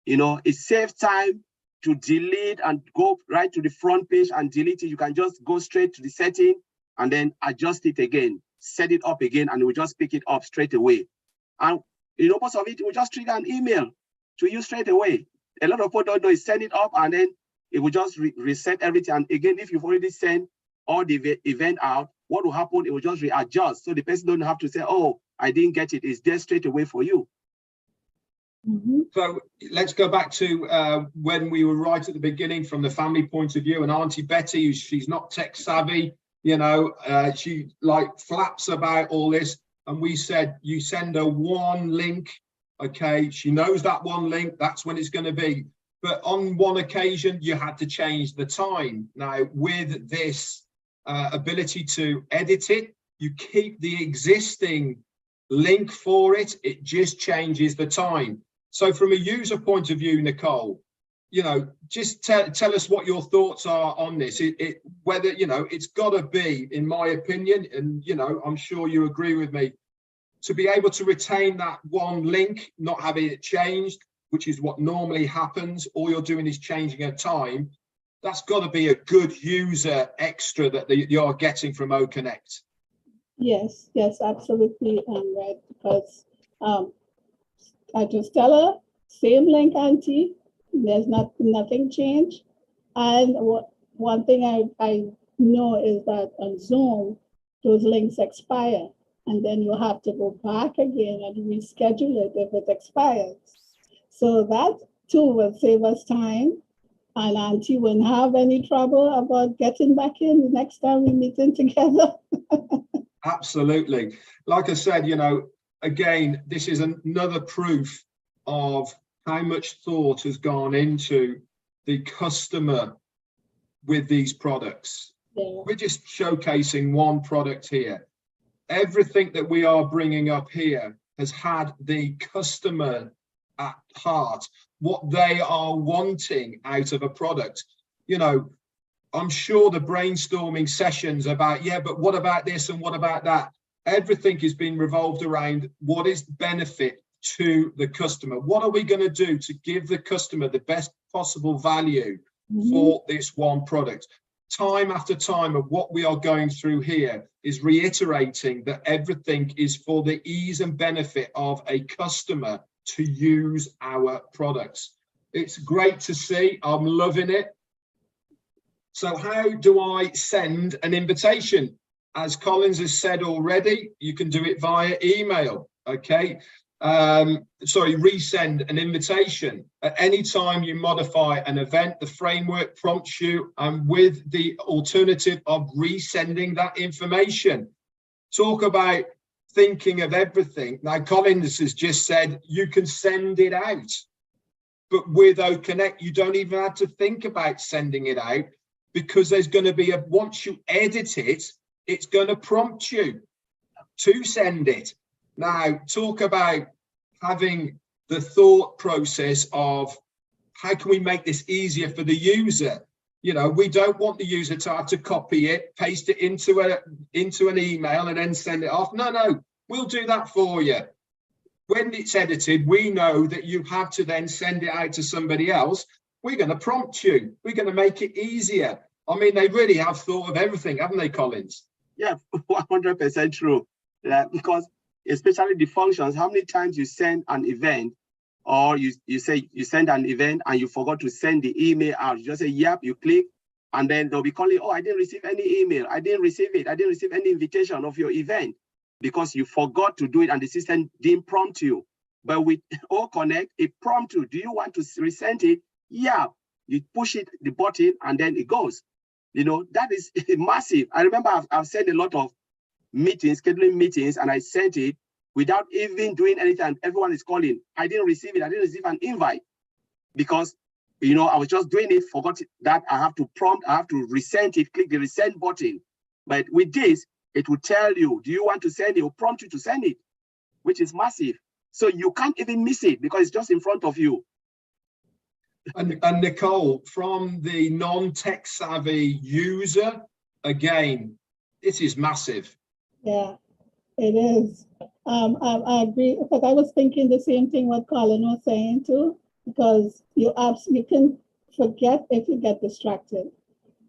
You know, it saves time to delete and go right to the front page and delete it. You can just go straight to the setting and then adjust it again, set it up again, and we just pick it up straight away. And you know, most of it will just trigger an email to you straight away. A lot of people don't know is send it up and then it will just reset everything. And again, if you've already sent all the event out, what will happen? It will just readjust. So the person don't have to say, oh, I didn't get it. It's there straight away for you. Mm-hmm. So let's go back to when we were right at the beginning from the family point of view, and Auntie Betty, she's not tech savvy, you know, she like flaps about all this. And we said, you send her one link, okay, she knows that one link, that's when it's going to be. But on one occasion, you had to change the time. Now, with this ability to edit it, you keep the existing link for it, it just changes the time. So from a user point of view, Nicole, you know, just tell us what your thoughts are on this. Whether, you know, it's got to be, in my opinion, and, you know, I'm sure you agree with me, to be able to retain that one link, not having it changed, which is what normally happens. All you're doing is changing a time. That's got to be a good user extra that you're getting from OConnect. Yes, yes, absolutely, Red, because I just tell her, same link, Auntie, there's nothing changed. And one thing I know is that on Zoom, those links expire, and then you have to go back again and reschedule it if it expires. So that too will save us time, and Auntie wouldn't have any trouble about getting back in the next time we meeting together. Absolutely. Like I said, you know, again, this is another proof of how much thought has gone into the customer with these products. Yeah. We're just showcasing one product here. Everything that we are bringing up here has had the customer at heart, what they are wanting out of a product. You know, I'm sure the brainstorming sessions about, yeah, but what about this and what about that? Everything is being revolved around what is the benefit to the customer. What are we going to do to give the customer the best possible value for this one product? Time after time of what we are going through here is reiterating that everything is for the ease and benefit of a customer to use our products. It's great to see. I'm loving it. So how do I send an invitation? As Collins has said already, you can do it via email, okay? Resend an invitation. At any time you modify an event, the framework prompts you, and with the alternative of resending that information. Talk about thinking of everything. Now, Collins has just said you can send it out, but with OConnect, you don't even have to think about sending it out, because there's going to be once you edit it, it's going to prompt you to send it. Now, talk about having the thought process of how can we make this easier for the user? You know, we don't want the user to have to copy it, paste it into an email and then send it off. No, we'll do that for you. When it's edited, we know that you have to then send it out to somebody else. We're going to prompt you. We're going to make it easier. I mean, they really have thought of everything, haven't they, Collins? Yeah, 100% true. Because especially the functions, how many times you send an event, or you say you send an event and you forgot to send the email out. You just say, yep, you click, and then they'll be calling, oh, I didn't receive any email. I didn't receive it. I didn't receive any invitation of your event, because you forgot to do it and the system didn't prompt you. But with OConnect, it prompts you. Do you want to resend it? Yeah. You push it, the button, and then it goes. You know, that is massive. I remember I've sent a lot of meetings, scheduling meetings, and I sent it without even doing anything. Everyone is calling. I didn't receive it. I didn't receive an invite, because, you know, I was just doing it, forgot that I have to prompt, I have to resend it, click the resend button. But with this, it will tell you, do you want to send it? It will prompt you to send it, which is massive. So you can't even miss it because it's just in front of you. And Nicole, from the non-tech savvy user, again, it is massive. Yeah, it is. I agree, but I was thinking the same thing what Colin was saying too, because you can forget if you get distracted.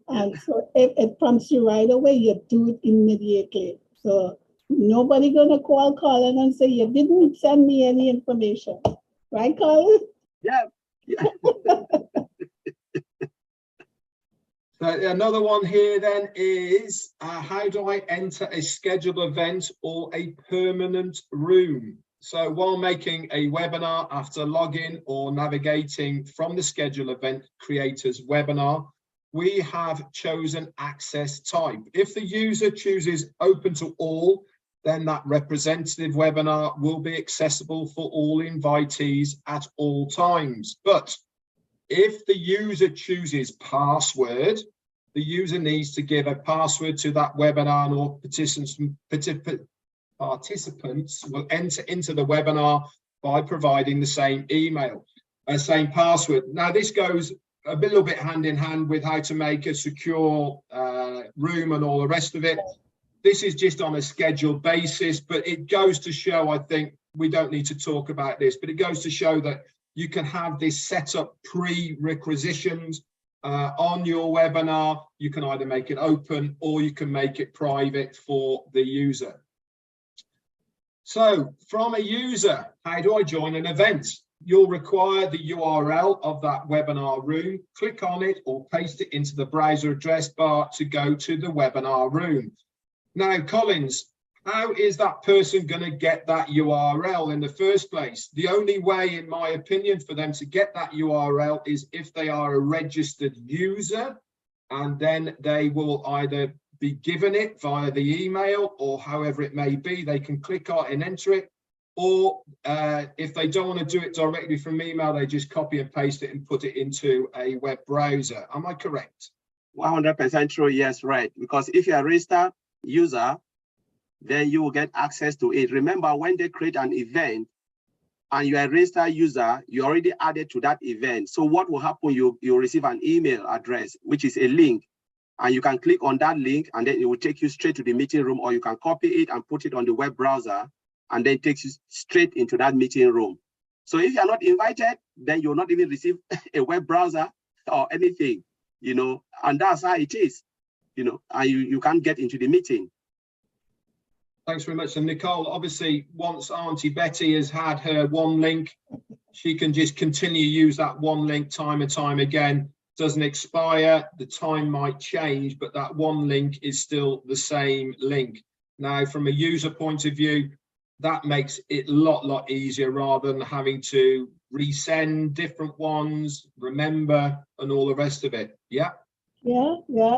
And so if it prompts you right away, you do it immediately. So nobody gonna call Colin and say, you didn't send me any information. Right, Colin? Yeah. So another one here then is, how do I enter a scheduled event or a permanent room? So while making a webinar, after login or navigating from the scheduled event creator's webinar, we have chosen access type. If the user chooses open to all, then that representative webinar will be accessible for all invitees at all times. But if the user chooses password, the user needs to give a password to that webinar, and all participants will enter into the webinar by providing the same email. same password. Now this goes a little bit hand in hand with how to make a secure room and all the rest of it. This is just on a scheduled basis, but it goes to show, I think we don't need to talk about this, but it goes to show that you can have this set up prerequisitions on your webinar. You can either make it open or you can make it private for the user. So from a user, how do I join an event? You'll require the URL of that webinar room. Click on it or paste it into the browser address bar to go to the webinar room. Now, Collins, how is that person going to get that URL in the first place? The only way, in my opinion, for them to get that URL is if they are a registered user, and then they will either be given it via the email or however it may be. They can click on it and enter it. Or if they don't want to do it directly from email, they just copy and paste it and put it into a web browser. Am I correct? 100% true, yes, right. Because if you're a registered user, then you will get access to it. Remember, when they create an event and you're a registered user, you already added to that event. So what will happen, you'll receive an email address, which is a link. And you can click on that link and then it will take you straight to the meeting room, or you can copy it and put it on the web browser and then it takes you straight into that meeting room. So if you're not invited, then you'll not even receive a web browser or anything, you know, and that's how it is, you know, and you can't get into the meeting. Thanks very much. And Nicole, obviously, once Auntie Betty has had her one link, she can just continue to use that one link time and time again. Doesn't expire, the time might change, but that one link is still the same link. Now, from a user point of view, that makes it a lot easier rather than having to resend different ones, remember, and all the rest of it. Yeah? Yeah,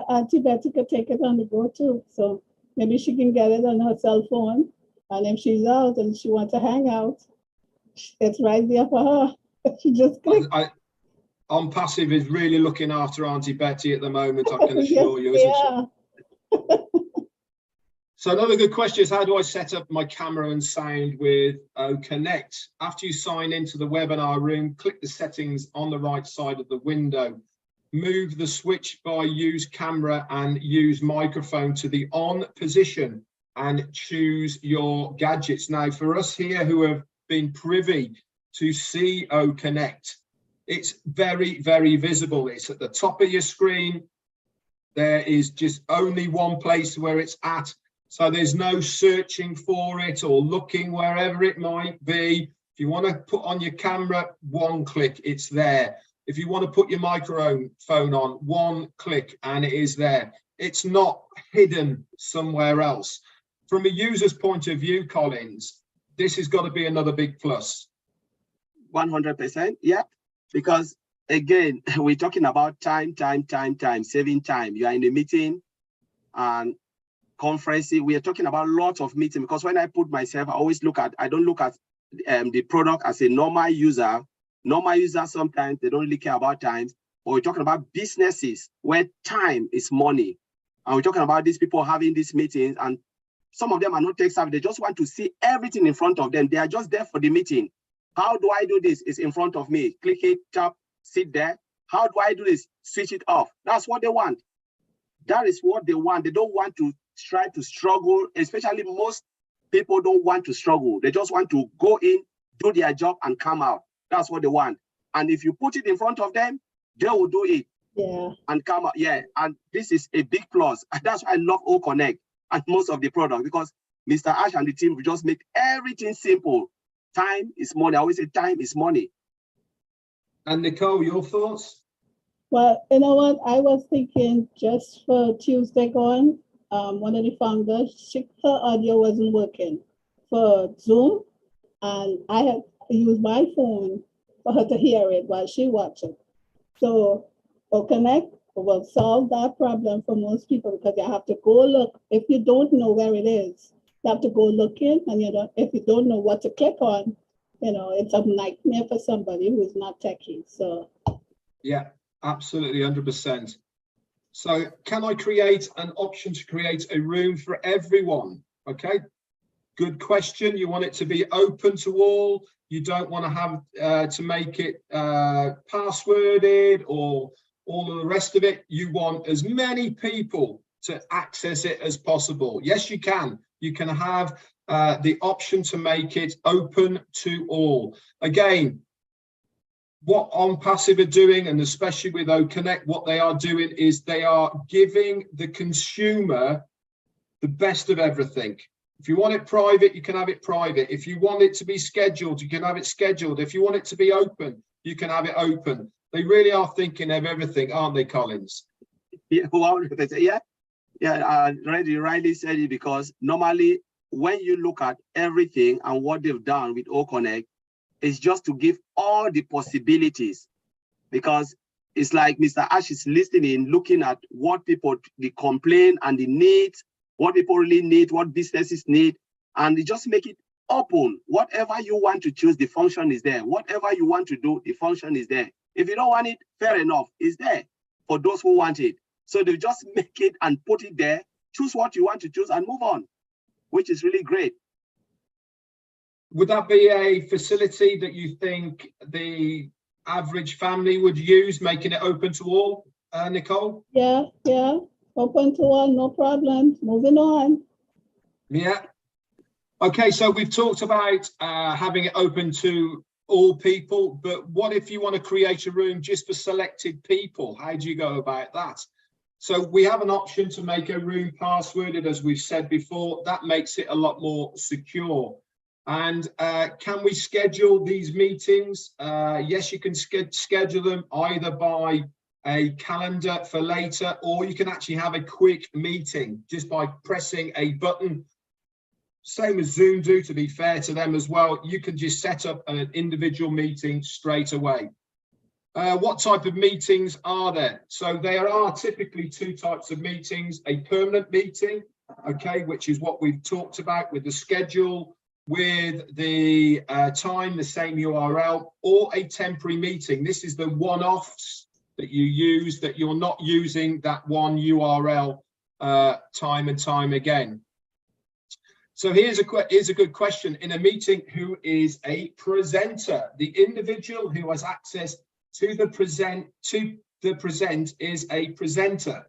Auntie Betty could take it on the go too. So maybe she can get it on her cell phone. And if she's out and she wants to hang out, it's right there for her. She just clicks. On Passive is really looking after Auntie Betty at the moment, I can assure you, isn't she? So another good question is, how do I set up my camera and sound with Connect? After you sign into the webinar room, click the settings on the right side of the window. Move the switch by use camera and use microphone to the on position and choose your gadgets. Now, for us here who have been privy to see Connect, it's very visible. It's at the top of your screen. There is just only one place where it's at. So there's no searching for it or looking wherever it might be. If you want to put on your camera, one click, it's there. If you want to put your microphone on, one click and it is there. It's not hidden somewhere else. From a user's point of view, Collins, this has got to be another big plus. 100%, yeah. Because again, we're talking about time, saving time. You are in a meeting and conferencing. We are talking about lots of meetings, because when I put myself, I don't look at the product as a normal user. Normal users, sometimes they don't really care about time. But we're talking about businesses where time is money. And we're talking about these people having these meetings, and some of them are not tech savvy. They just want to see everything in front of them. They are just there for the meeting. How do I do this? It's in front of me. Click it, tap, sit there. How do I do this? Switch it off. That's what they want. That is what they want. They don't want to try to struggle, especially most people don't want to struggle. They just want to go in, do their job, and come out. That's what they want. And if you put it in front of them, they will do it. Yeah. And come out. Yeah. And this is a big plus. That's why I love Connect and most of the product, because Mr. Ash and the team will just make everything simple. Time is money. I always say time is money. And Nicole, your thoughts? Well, you know what? I was thinking just for Tuesday going, one of the founders, her audio wasn't working for Zoom, and I had to use my phone for her to hear it while she watched it. So Connect will solve that problem for most people, because you have to go look. If you don't know where it is, you have to go look in, and if you don't know what to click on, it's a nightmare for somebody who is not techie. So yeah, absolutely, 100%. So can I create an option to create a room for everyone? Okay, good question. You want it to be open to all. You don't want to have to make it passworded or all of the rest of it. You want as many people to access it as possible. Yes, you can. You can have the option to make it open to all. Again, what OnPassive are doing, and especially with OConnect, what they are doing is they are giving the consumer the best of everything. If you want it private, you can have it private. If you want it to be scheduled, you can have it scheduled. If you want it to be open, you can have it open. They really are thinking of everything, aren't they, Collins? Yeah, well, you rightly said it, because normally when you look at everything and what they've done with OConnect, it's just to give all the possibilities, because it's like Mr. Ash is listening, looking at what people, the complaint and the needs, what people really need, what businesses need, and they just make it open. Whatever you want to choose, the function is there. Whatever you want to do, the function is there. If you don't want it, fair enough, it's there for those who want it. So they just make it and put it there, choose what you want to choose and move on, which is really great. Would that be a facility that you think the average family would use, making it open to all, Nicole? Yeah, open to all, no problem. Moving on. Yeah. Okay, so we've talked about having it open to all people, but what if you want to create a room just for selected people? How do you go about that? So we have an option to make a room passworded, as we've said before. That makes it a lot more secure. And can we schedule these meetings? Yes, you can schedule them either by a calendar for later, or you can actually have a quick meeting just by pressing a button. Same as Zoom do, to be fair to them as well. You can just set up an individual meeting straight away. What type of meetings are there? So there are typically two types of meetings: a permanent meeting, okay, which is what we've talked about with the schedule, with the time, the same URL, or a temporary meeting. This is the one-offs that you use, that you're not using that one URL time and time again. So here's a good question. In a meeting, who is a presenter? The individual who has access to the present is a presenter.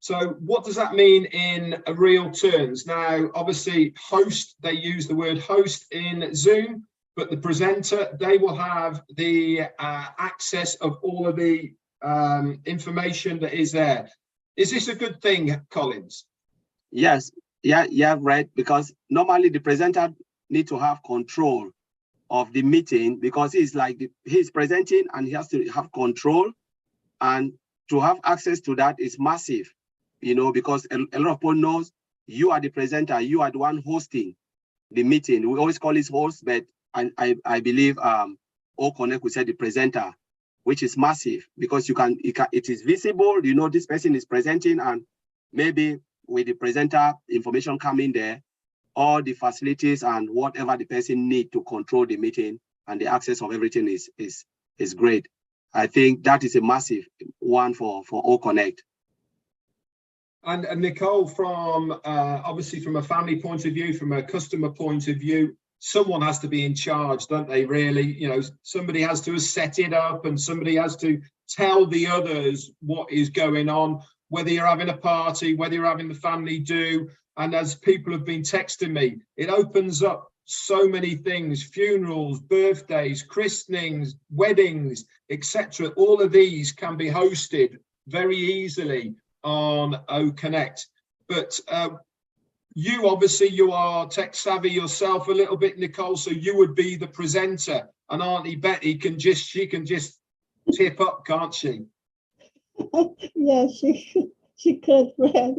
So what does that mean in real terms? Now, obviously, host, they use the word host in Zoom, but the presenter, they will have the access of all of the information that is there. Is this a good thing, Collins? Yes, yeah, right. Because normally the presenter need to have control of the meeting, because he's presenting and he has to have control, and to have access to that is massive. You know, because a lot of people knows you are the presenter, you are the one hosting the meeting. We always call it host, but I believe OConnect will say the presenter, which is massive, because it is visible. You know, this person is presenting, and maybe with the presenter information coming there, all the facilities and whatever the person need to control the meeting and the access of everything is great. I think that is a massive one for OConnect. And Nicole, from obviously from a family point of view, from a customer point of view, someone has to be in charge, don't they, really? You know, somebody has to set it up, and somebody has to tell the others what is going on, whether you're having a party, whether you're having the family do. And as people have been texting me, it opens up so many things: funerals, birthdays, christenings, weddings, etc. All of these can be hosted very easily on OConnect. But you are tech savvy yourself a little bit, Nicole, so you would be the presenter, and Auntie Betty can just tip up, can't she? Yeah, she could, Fred.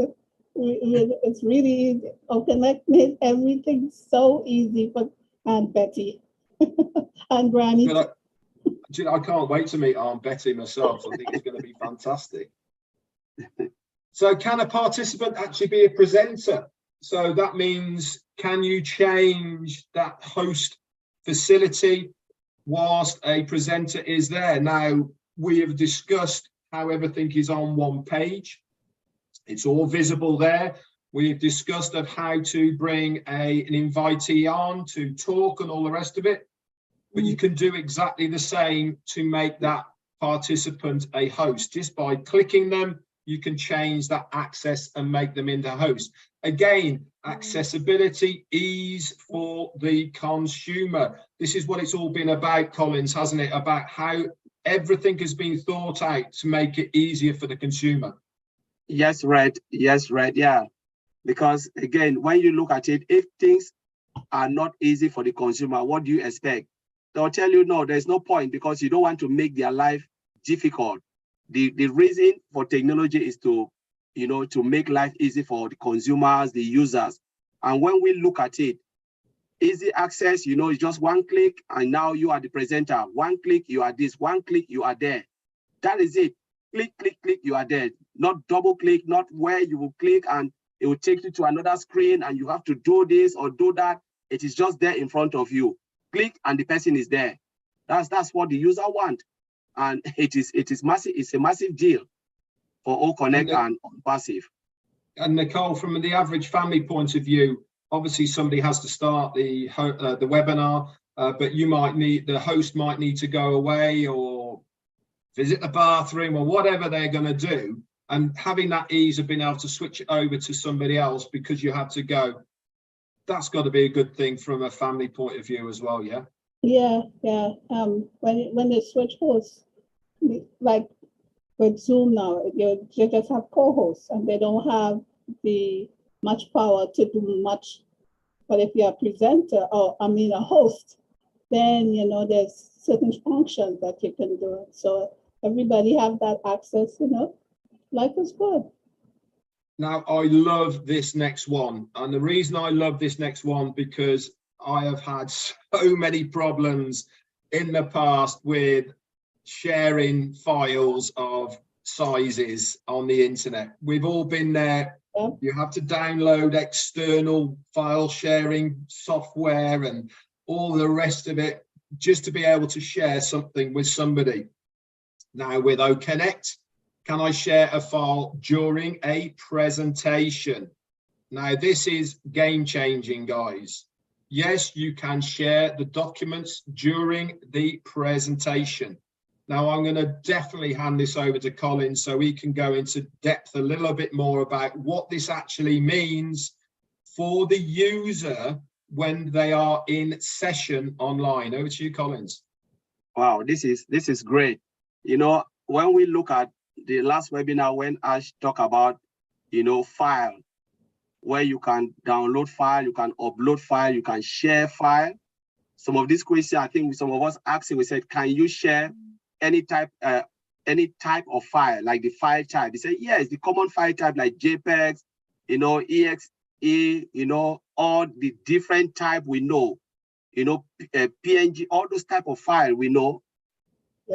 It's really OConnect made everything so easy for Aunt Betty and Granny. I can't wait to meet Aunt Betty myself. I think it's going to be fantastic. So can a participant actually be a presenter? So that means, can you change that host facility whilst a presenter is there? Now, we have discussed how everything is on one page. It's all visible there. We've discussed of how to bring an invitee on to talk and all the rest of it. but you can do exactly the same to make that participant a host. Just by clicking them, you can change that access and make them into host. Again, accessibility, ease for the consumer. This is what it's all been about, Collins, hasn't it? About how everything has been thought out to make it easier for the consumer. Yes, Red. Yes, Red. Yeah. Because again, when you look at it, if things are not easy for the consumer, what do you expect? They'll tell you, no, there's no point, because you don't want to make their life difficult. The reason for technology is to, to make life easy for the consumers, the users. And when we look at it, easy access, it's just one click, and now you are the presenter. One click, you are this. One click, you are there. That is it. Click, click, click, you are there. Not double click, not where you will click and it will take you to another screen and you have to do this or do that. It is just there in front of you. Click and the person is there. That's what the user want. And it is massive. It's a massive deal for All Connect and Passive. And Nicole, from the average family point of view, obviously somebody has to start the webinar, but the host might need to go away or visit the bathroom or whatever they're going to do. And having that ease of being able to switch it over to somebody else because you have to go, that's got to be a good thing from a family point of view as well, yeah? Yeah. When they switch hosts, like with Zoom now, you just have co-hosts and they don't have the much power to do much. But if you're a presenter a host, then there's certain functions that you can do. So everybody have that access, life is good. Now, I love this next one. And the reason I love this next one, because I have had so many problems in the past with sharing files of sizes on the internet. We've all been there. Yeah. You have to download external file sharing software and all the rest of it just to be able to share something with somebody. Now with OConnect, can I share a file during a presentation? Now this is game changing, guys. Yes, you can share the documents during the presentation. Now I'm going to definitely hand this over to Colin so he can go into depth a little bit more about what this actually means for the user when they are in session online. Over to you, Collins. Wow, this is great. When we look at the last webinar, when Ash talked about, file, where you can download file, you can upload file, you can share file. Some of these questions, I think some of us asking, we said, can you share any type of file, like the file type? They say, yes, the common file type like JPEG, EXE, all the different type we know, PNG, all those type of file we know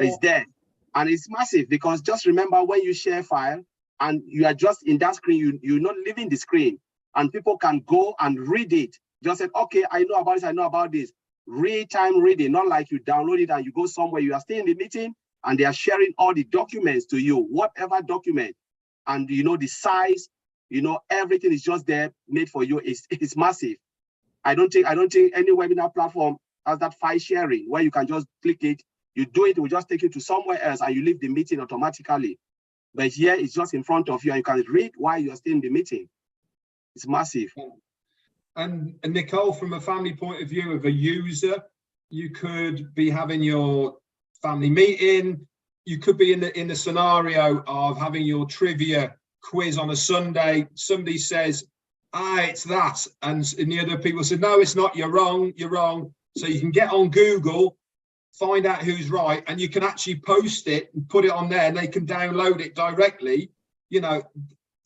is there. And it's massive, because just remember when you share file and you are just in that screen, you're not leaving the screen, and people can go and read it. Just said, okay, I know about this, I know about this. Real-time reading, not like you download it and you go somewhere, you are still in the meeting and they are sharing all the documents to you, whatever document, and the size, everything is just there made for you. It's massive. I don't think any webinar platform has that file sharing where you can just click it, you do it will just take you to somewhere else and you leave the meeting automatically. But here it's just in front of you and you can read while you are still in the meeting. It's massive. And Nicole, from a family point of view of a user, you could be having your family meeting. You could be in the scenario of having your trivia quiz on a Sunday. Somebody says, it's that. And the other people said, no, it's not. You're wrong. You're wrong. So you can get on Google, find out who's right, and you can actually post it and put it on there and they can download it directly.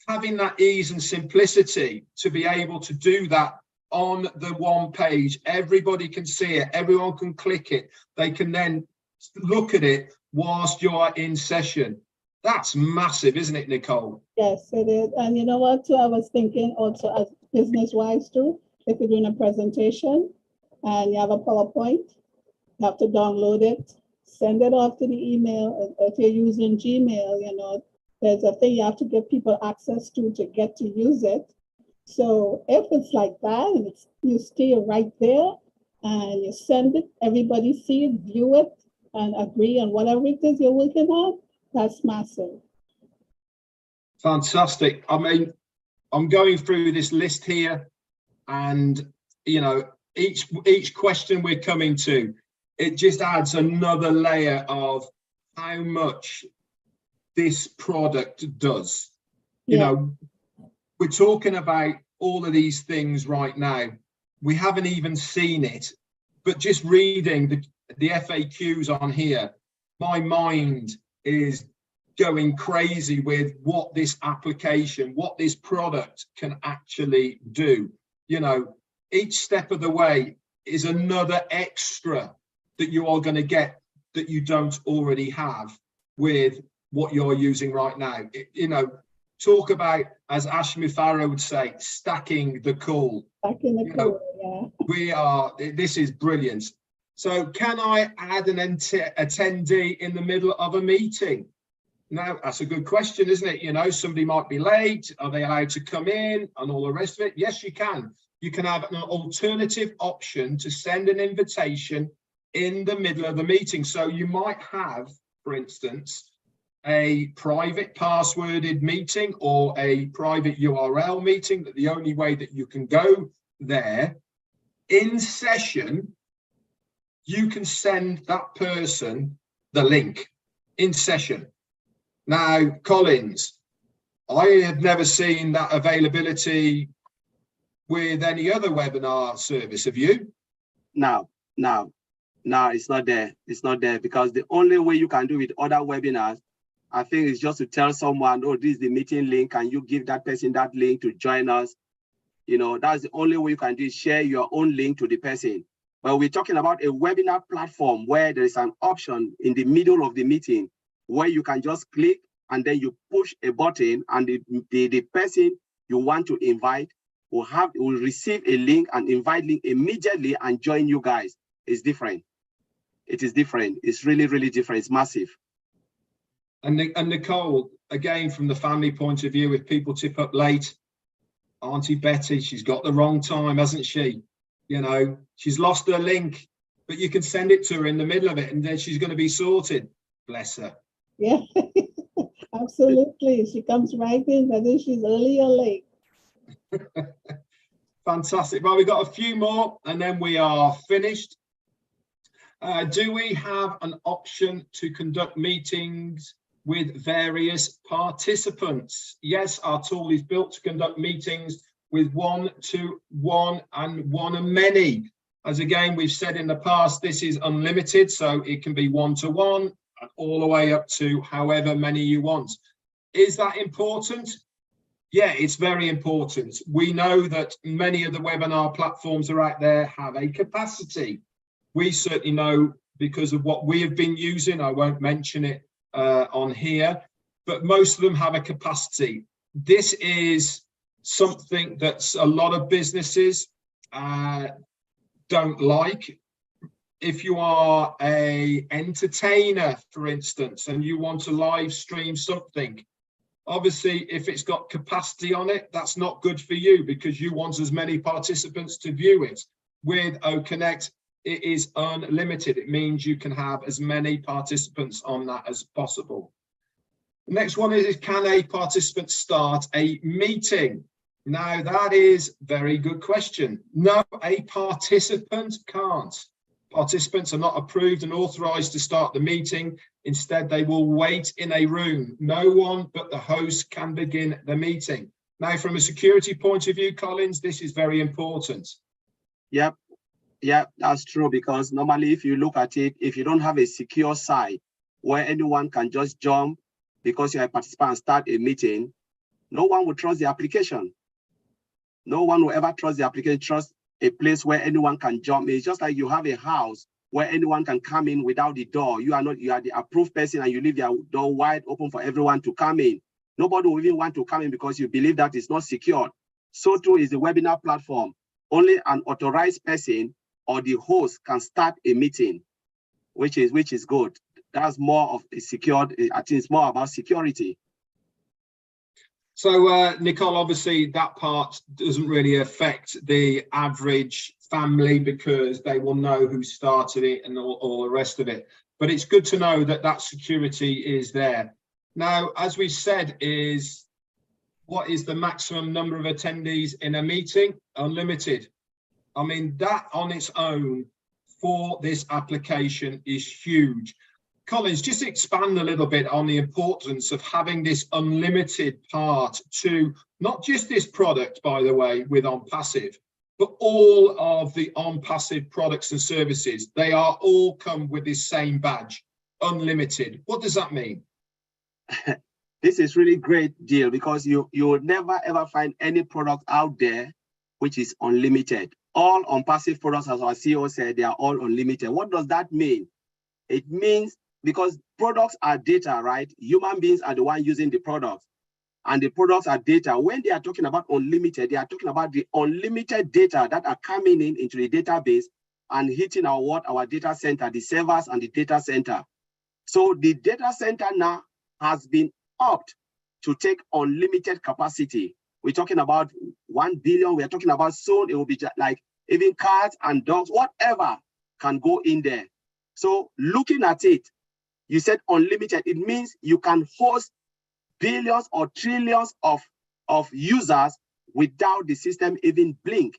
Having that ease and simplicity to be able to do that on the one page, everybody can see it, everyone can click it, they can then look at it whilst you're in session. That's massive, isn't it, Nicole? Yes, it is. And you know what, too, I was thinking also as business-wise too, if you're doing a presentation and you have a PowerPoint, you have to download it, send it off to the email. If you're using Gmail, there's a thing you have to give people access to get to use it. So if it's like that and you stay right there and you send it, everybody see it, view it, and agree on whatever it is you're working on. That's massive. Fantastic. I mean, I'm going through this list here, and you know, each question we're coming to, it just adds another layer of how much this product does. You know, we're talking about all of these things right now. We haven't even seen it, but just reading the FAQs on here, my mind is going crazy with what this application, what this product can actually do. You know, each step of the way is another extra that you are going to get that you don't already have with what you're using right now. You know, talk about, as Ashmi Farah would say, stacking the cool. Stacking the cool, yeah. This is brilliant. So can I add an attendee in the middle of a meeting? Now, that's a good question, isn't it? You know, somebody might be late. Are they allowed to come in and all the rest of it? Yes, you can. You can have an alternative option to send an invitation in the middle of the meeting. So you might have, for instance, a private passworded meeting or a private URL meeting, that the only way that you can go there in session, you can send that person the link in session. Now, Collins, I have never seen that availability with any other webinar service. Have you? No, it's not there. It's not there, because the only way you can do with other webinars, I think, is just to tell someone, oh, this is the meeting link, and you give that person that link to join us. You know, that's the only way you can do is share your own link to the person. But we're talking about a webinar platform where there is an option in the middle of the meeting where you can just click and then you push a button, and the person you want to invite will receive a link and invite link immediately and join you guys. It's different. It is different. It's really, really different. It's massive. And Nicole, again, from the family point of view, if people tip up late, Auntie Betty, she's got the wrong time, hasn't she? You know, she's lost her link, but you can send it to her in the middle of it, and then she's going to be sorted. Bless her. Yeah, absolutely. She comes right in, whether she's early or late. Fantastic. Well, we've got a few more and then we are finished. Do we have an option to conduct meetings with various participants? Yes, our tool is built to conduct meetings with one-to-one and one-to-many. As again, we've said in the past, this is unlimited, so it can be one-to-one all the way up to however many you want. Is that important? Yeah, it's very important. We know that many of the webinar platforms are out there have a capacity. We certainly know, because of what we have been using, I won't mention it on here, but most of them have a capacity. This is something that a lot of businesses don't like. If you are an entertainer, for instance, and you want to live stream something, obviously, if it's got capacity on it, that's not good for you, because you want as many participants to view it. With OConnect, it is unlimited. It means you can have as many participants on that as possible. The next one is can a participant start a meeting? Now, that is a very good question. No, a participant can't. Participants are not approved and authorized to start the meeting. Instead, they will wait in a room. No one but the host can begin the meeting. Now, from a security point of view, Collins, this is very important. Yep, that's true, because normally if you look at it, if you don't have a secure site where anyone can just jump because you're a participant and start a meeting, no one will trust the application. No one will ever trust the application, trust a place where anyone can jump in. It's just like you have a house where anyone can come in without the door. You are the approved person, and you leave your door wide open for everyone to come in. Nobody will even want to come in because you believe that it's not secured. So too is the webinar platform. Only an authorized person or the host can start a meeting, which is good. That's more of a secured, I think it's more about security. So, Nicole, obviously that part doesn't really affect the average family because they will know who started it and all the rest of it. But it's good to know that that security is there. Now, as we said, what is the maximum number of attendees in a meeting? Unlimited. I mean, that on its own for this application is huge. Collins, just expand a little bit on the importance of having this unlimited part to not just this product, by the way, with OnPassive, but all of the OnPassive products and services. They are all come with this same badge, unlimited. What does that mean? This is really great deal because you will never ever find any product out there which is unlimited. All OnPassive products, as our CEO said, they are all unlimited. What does that mean? It means because products are data, right? Human beings are the one using the products, and the products are data. When they are talking about unlimited, they are talking about the unlimited data that are coming into the database and hitting our data center, the servers and the data center. So the data center now has been upped to take unlimited capacity. We're talking about 1 billion. We're talking about soon it will be just like even cats and dogs, whatever can go in there. So looking at it, you said unlimited. It means you can host billions or trillions of users without the system even blink,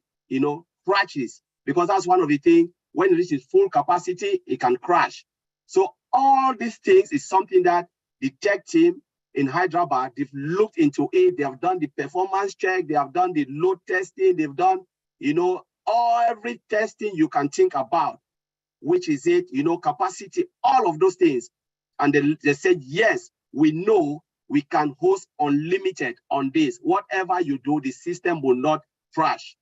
crashes. Because that's one of the things, when it reaches full capacity, it can crash. So all these things is something that the tech team in Hyderabad, they've looked into it. They have done the performance check. They have done the load testing. They've done, every testing you can think about, which is it, capacity, all of those things. And they said, yes, we know we can host unlimited on this. Whatever you do, the system will not crash.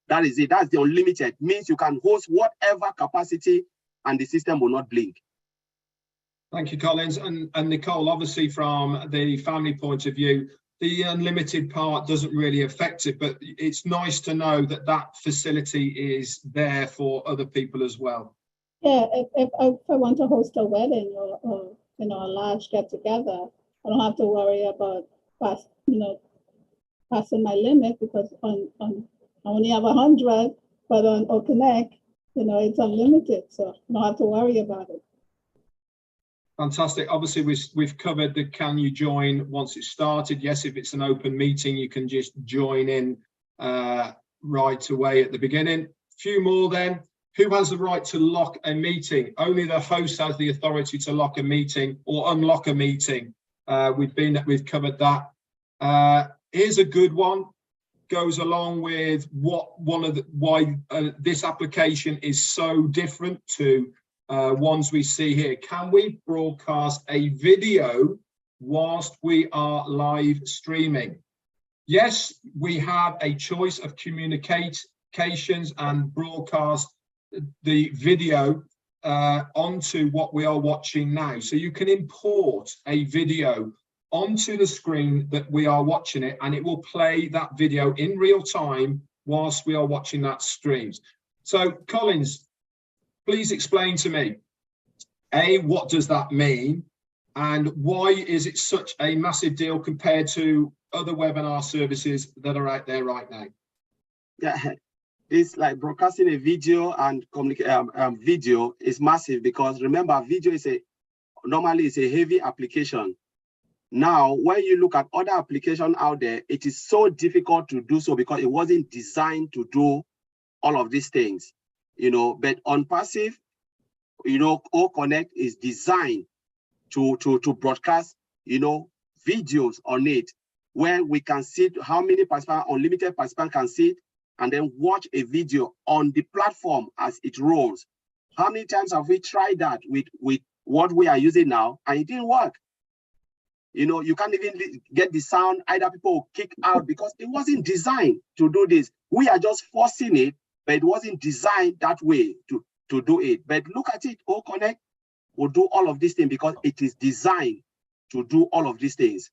That is it. That's the unlimited. Means you can host whatever capacity and the system will not blink. Thank you, Collins. And Nicole, obviously from the family point of view, the unlimited part doesn't really affect it, but it's nice to know that that facility is there for other people as well. Yeah, if I want to host a wedding or a large get together, I don't have to worry about passing my limit because I only have 100, but on OConnect, it's unlimited, so I don't have to worry about it. Fantastic. Obviously, we've covered the can you join once it's started. Yes, if it's an open meeting, you can just join in right away at the beginning. Few more then. Who has the right to lock a meeting? Only the host has the authority to lock a meeting or unlock a meeting. We've covered that. Here's a good one. Goes along with why this application is so different to ones we see here. Can we broadcast a video whilst we are live streaming? Yes, we have a choice of communications and broadcast the video onto what we are watching now. So you can import a video onto the screen that we are watching it, and it will play that video in real time whilst we are watching that stream. So Collins, please explain to me, A, what does that mean? And why is it such a massive deal compared to other webinar services that are out there right now? Yeah. It's like broadcasting a video and video is massive because remember, video is normally a heavy application. Now, when you look at other applications out there, it is so difficult to do so because it wasn't designed to do all of these things, but OnPassive, OConnect is designed to broadcast, videos on it where we can see how many participants, unlimited participants can see it, and then watch a video on the platform as it rolls. How many times have we tried that with what we are using now, and it didn't work? You can't even get the sound. Either people will kick out because it wasn't designed to do this. We are just forcing it, but it wasn't designed that way to do it. But look at it, OConnect will do all of these things because it is designed to do all of these things.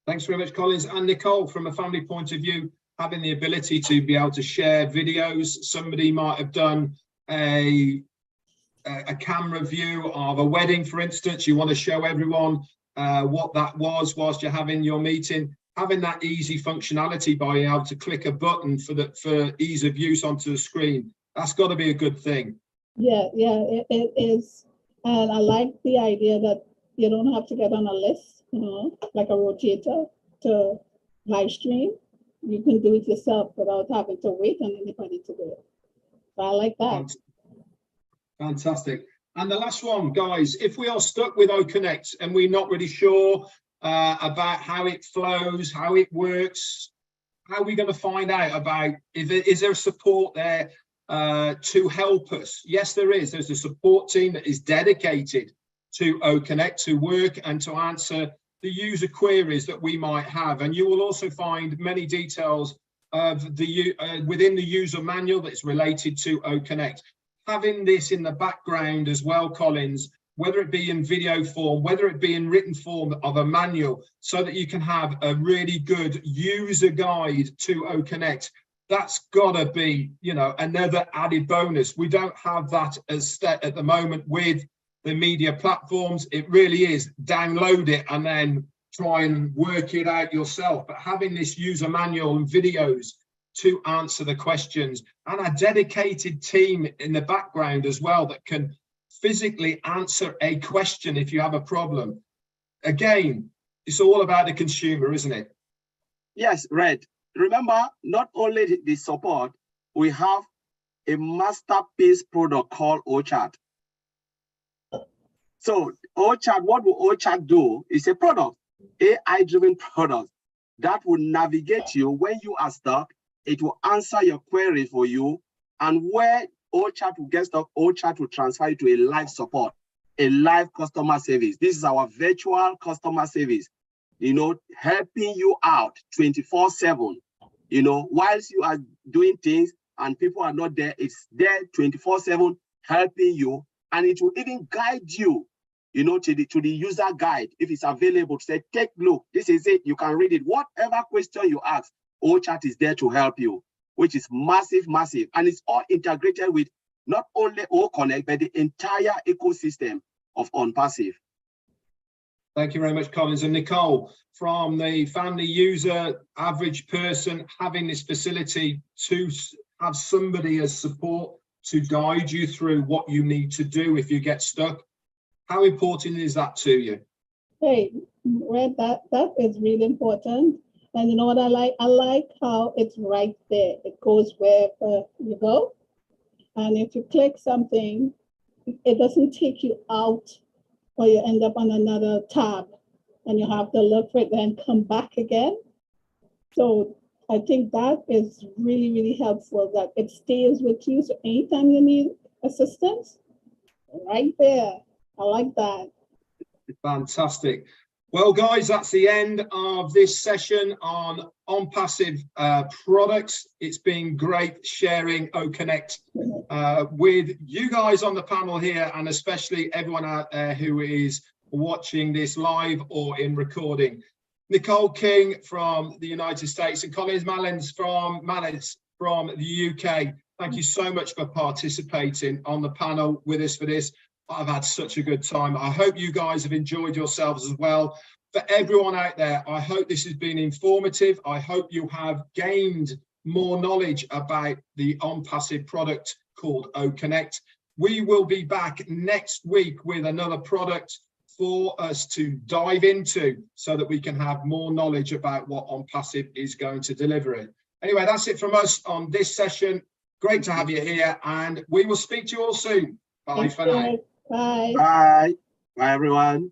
Thanks very much, Collins. And Nicole, from a family point of view, having the ability to be able to share videos. Somebody might have done a camera view of a wedding, for instance. You want to show everyone what that was whilst you're having your meeting. Having that easy functionality by being able to click a button for ease of use onto the screen, that's got to be a good thing. Yeah, it is. And I like the idea that you don't have to get on a list, like a rotator to live stream. You can do it yourself without having to wait on anybody to do it. So I like that. Fantastic. And the last one, guys, if we are stuck with OConnect and we're not really sure about how it flows, how it works, how are we going to find out about, is there support there to help us? Yes, there is. There's a support team that is dedicated to OConnect to work and to answer the user queries that we might have. And you will also find many details of the within the user manual that's related to OConnect. Having this in the background as well, Collins, whether it be in video form, whether it be in written form of a manual, so that you can have a really good user guide to OConnect. That's gotta be, another added bonus. We don't have that as at the moment with the media platforms. It really is download it and then try and work it out yourself. But having this user manual and videos to answer the questions, and a dedicated team in the background as well that can physically answer a question if you have a problem. Again, it's all about the consumer, isn't it? Yes, Red. Remember, not only the support, we have a masterpiece product called OChat. So OChat, what will OChat do? It's a product, AI-driven product that will navigate you when you are stuck. It will answer your query for you, and where OChat will get stuck, OChat will transfer you to a live support, a live customer service. This is our virtual customer service, helping you out 24/7. Whilst you are doing things and people are not there, it's there 24/7 helping you, and it will even guide you, to the user guide if it's available. To say, take a look, this is it. You can read it. Whatever question you ask, OChat is there to help you, which is massive, and it's all integrated with not only OConnect, but the entire ecosystem of OnPassive. Thank you very much, Collins. And Nicole, from the family user, average person, having this facility to have somebody as support to guide you through what you need to do if you get stuck, how important is that to you? Hey, Red, that is really important. And you know what I like? I like how it's right there. It goes wherever you go. And if you click something, it doesn't take you out, or you end up on another tab and you have to look for it and come back again. So I think that is really, really helpful, that it stays with you. So anytime you need assistance, right there. I like that. Fantastic. Well, guys, that's the end of this session on OnPassive products. It's been great sharing OConnect with you guys on the panel here, and especially everyone out there who is watching this live or in recording. Nicole King from the United States and Collins Mallins from the UK. Thank you so much for participating on the panel with us for this. I've had such a good time. I hope you guys have enjoyed yourselves as well. For everyone out there, I hope this has been informative. I hope you have gained more knowledge about the OnPassive product called OConnect. We will be back next week with another product for us to dive into so that we can have more knowledge about what OnPassive is going to deliver. Anyway, that's it from us on this session. Great to have you here, and we will speak to you all soon. Bye for now. Bye. Bye. Bye, everyone.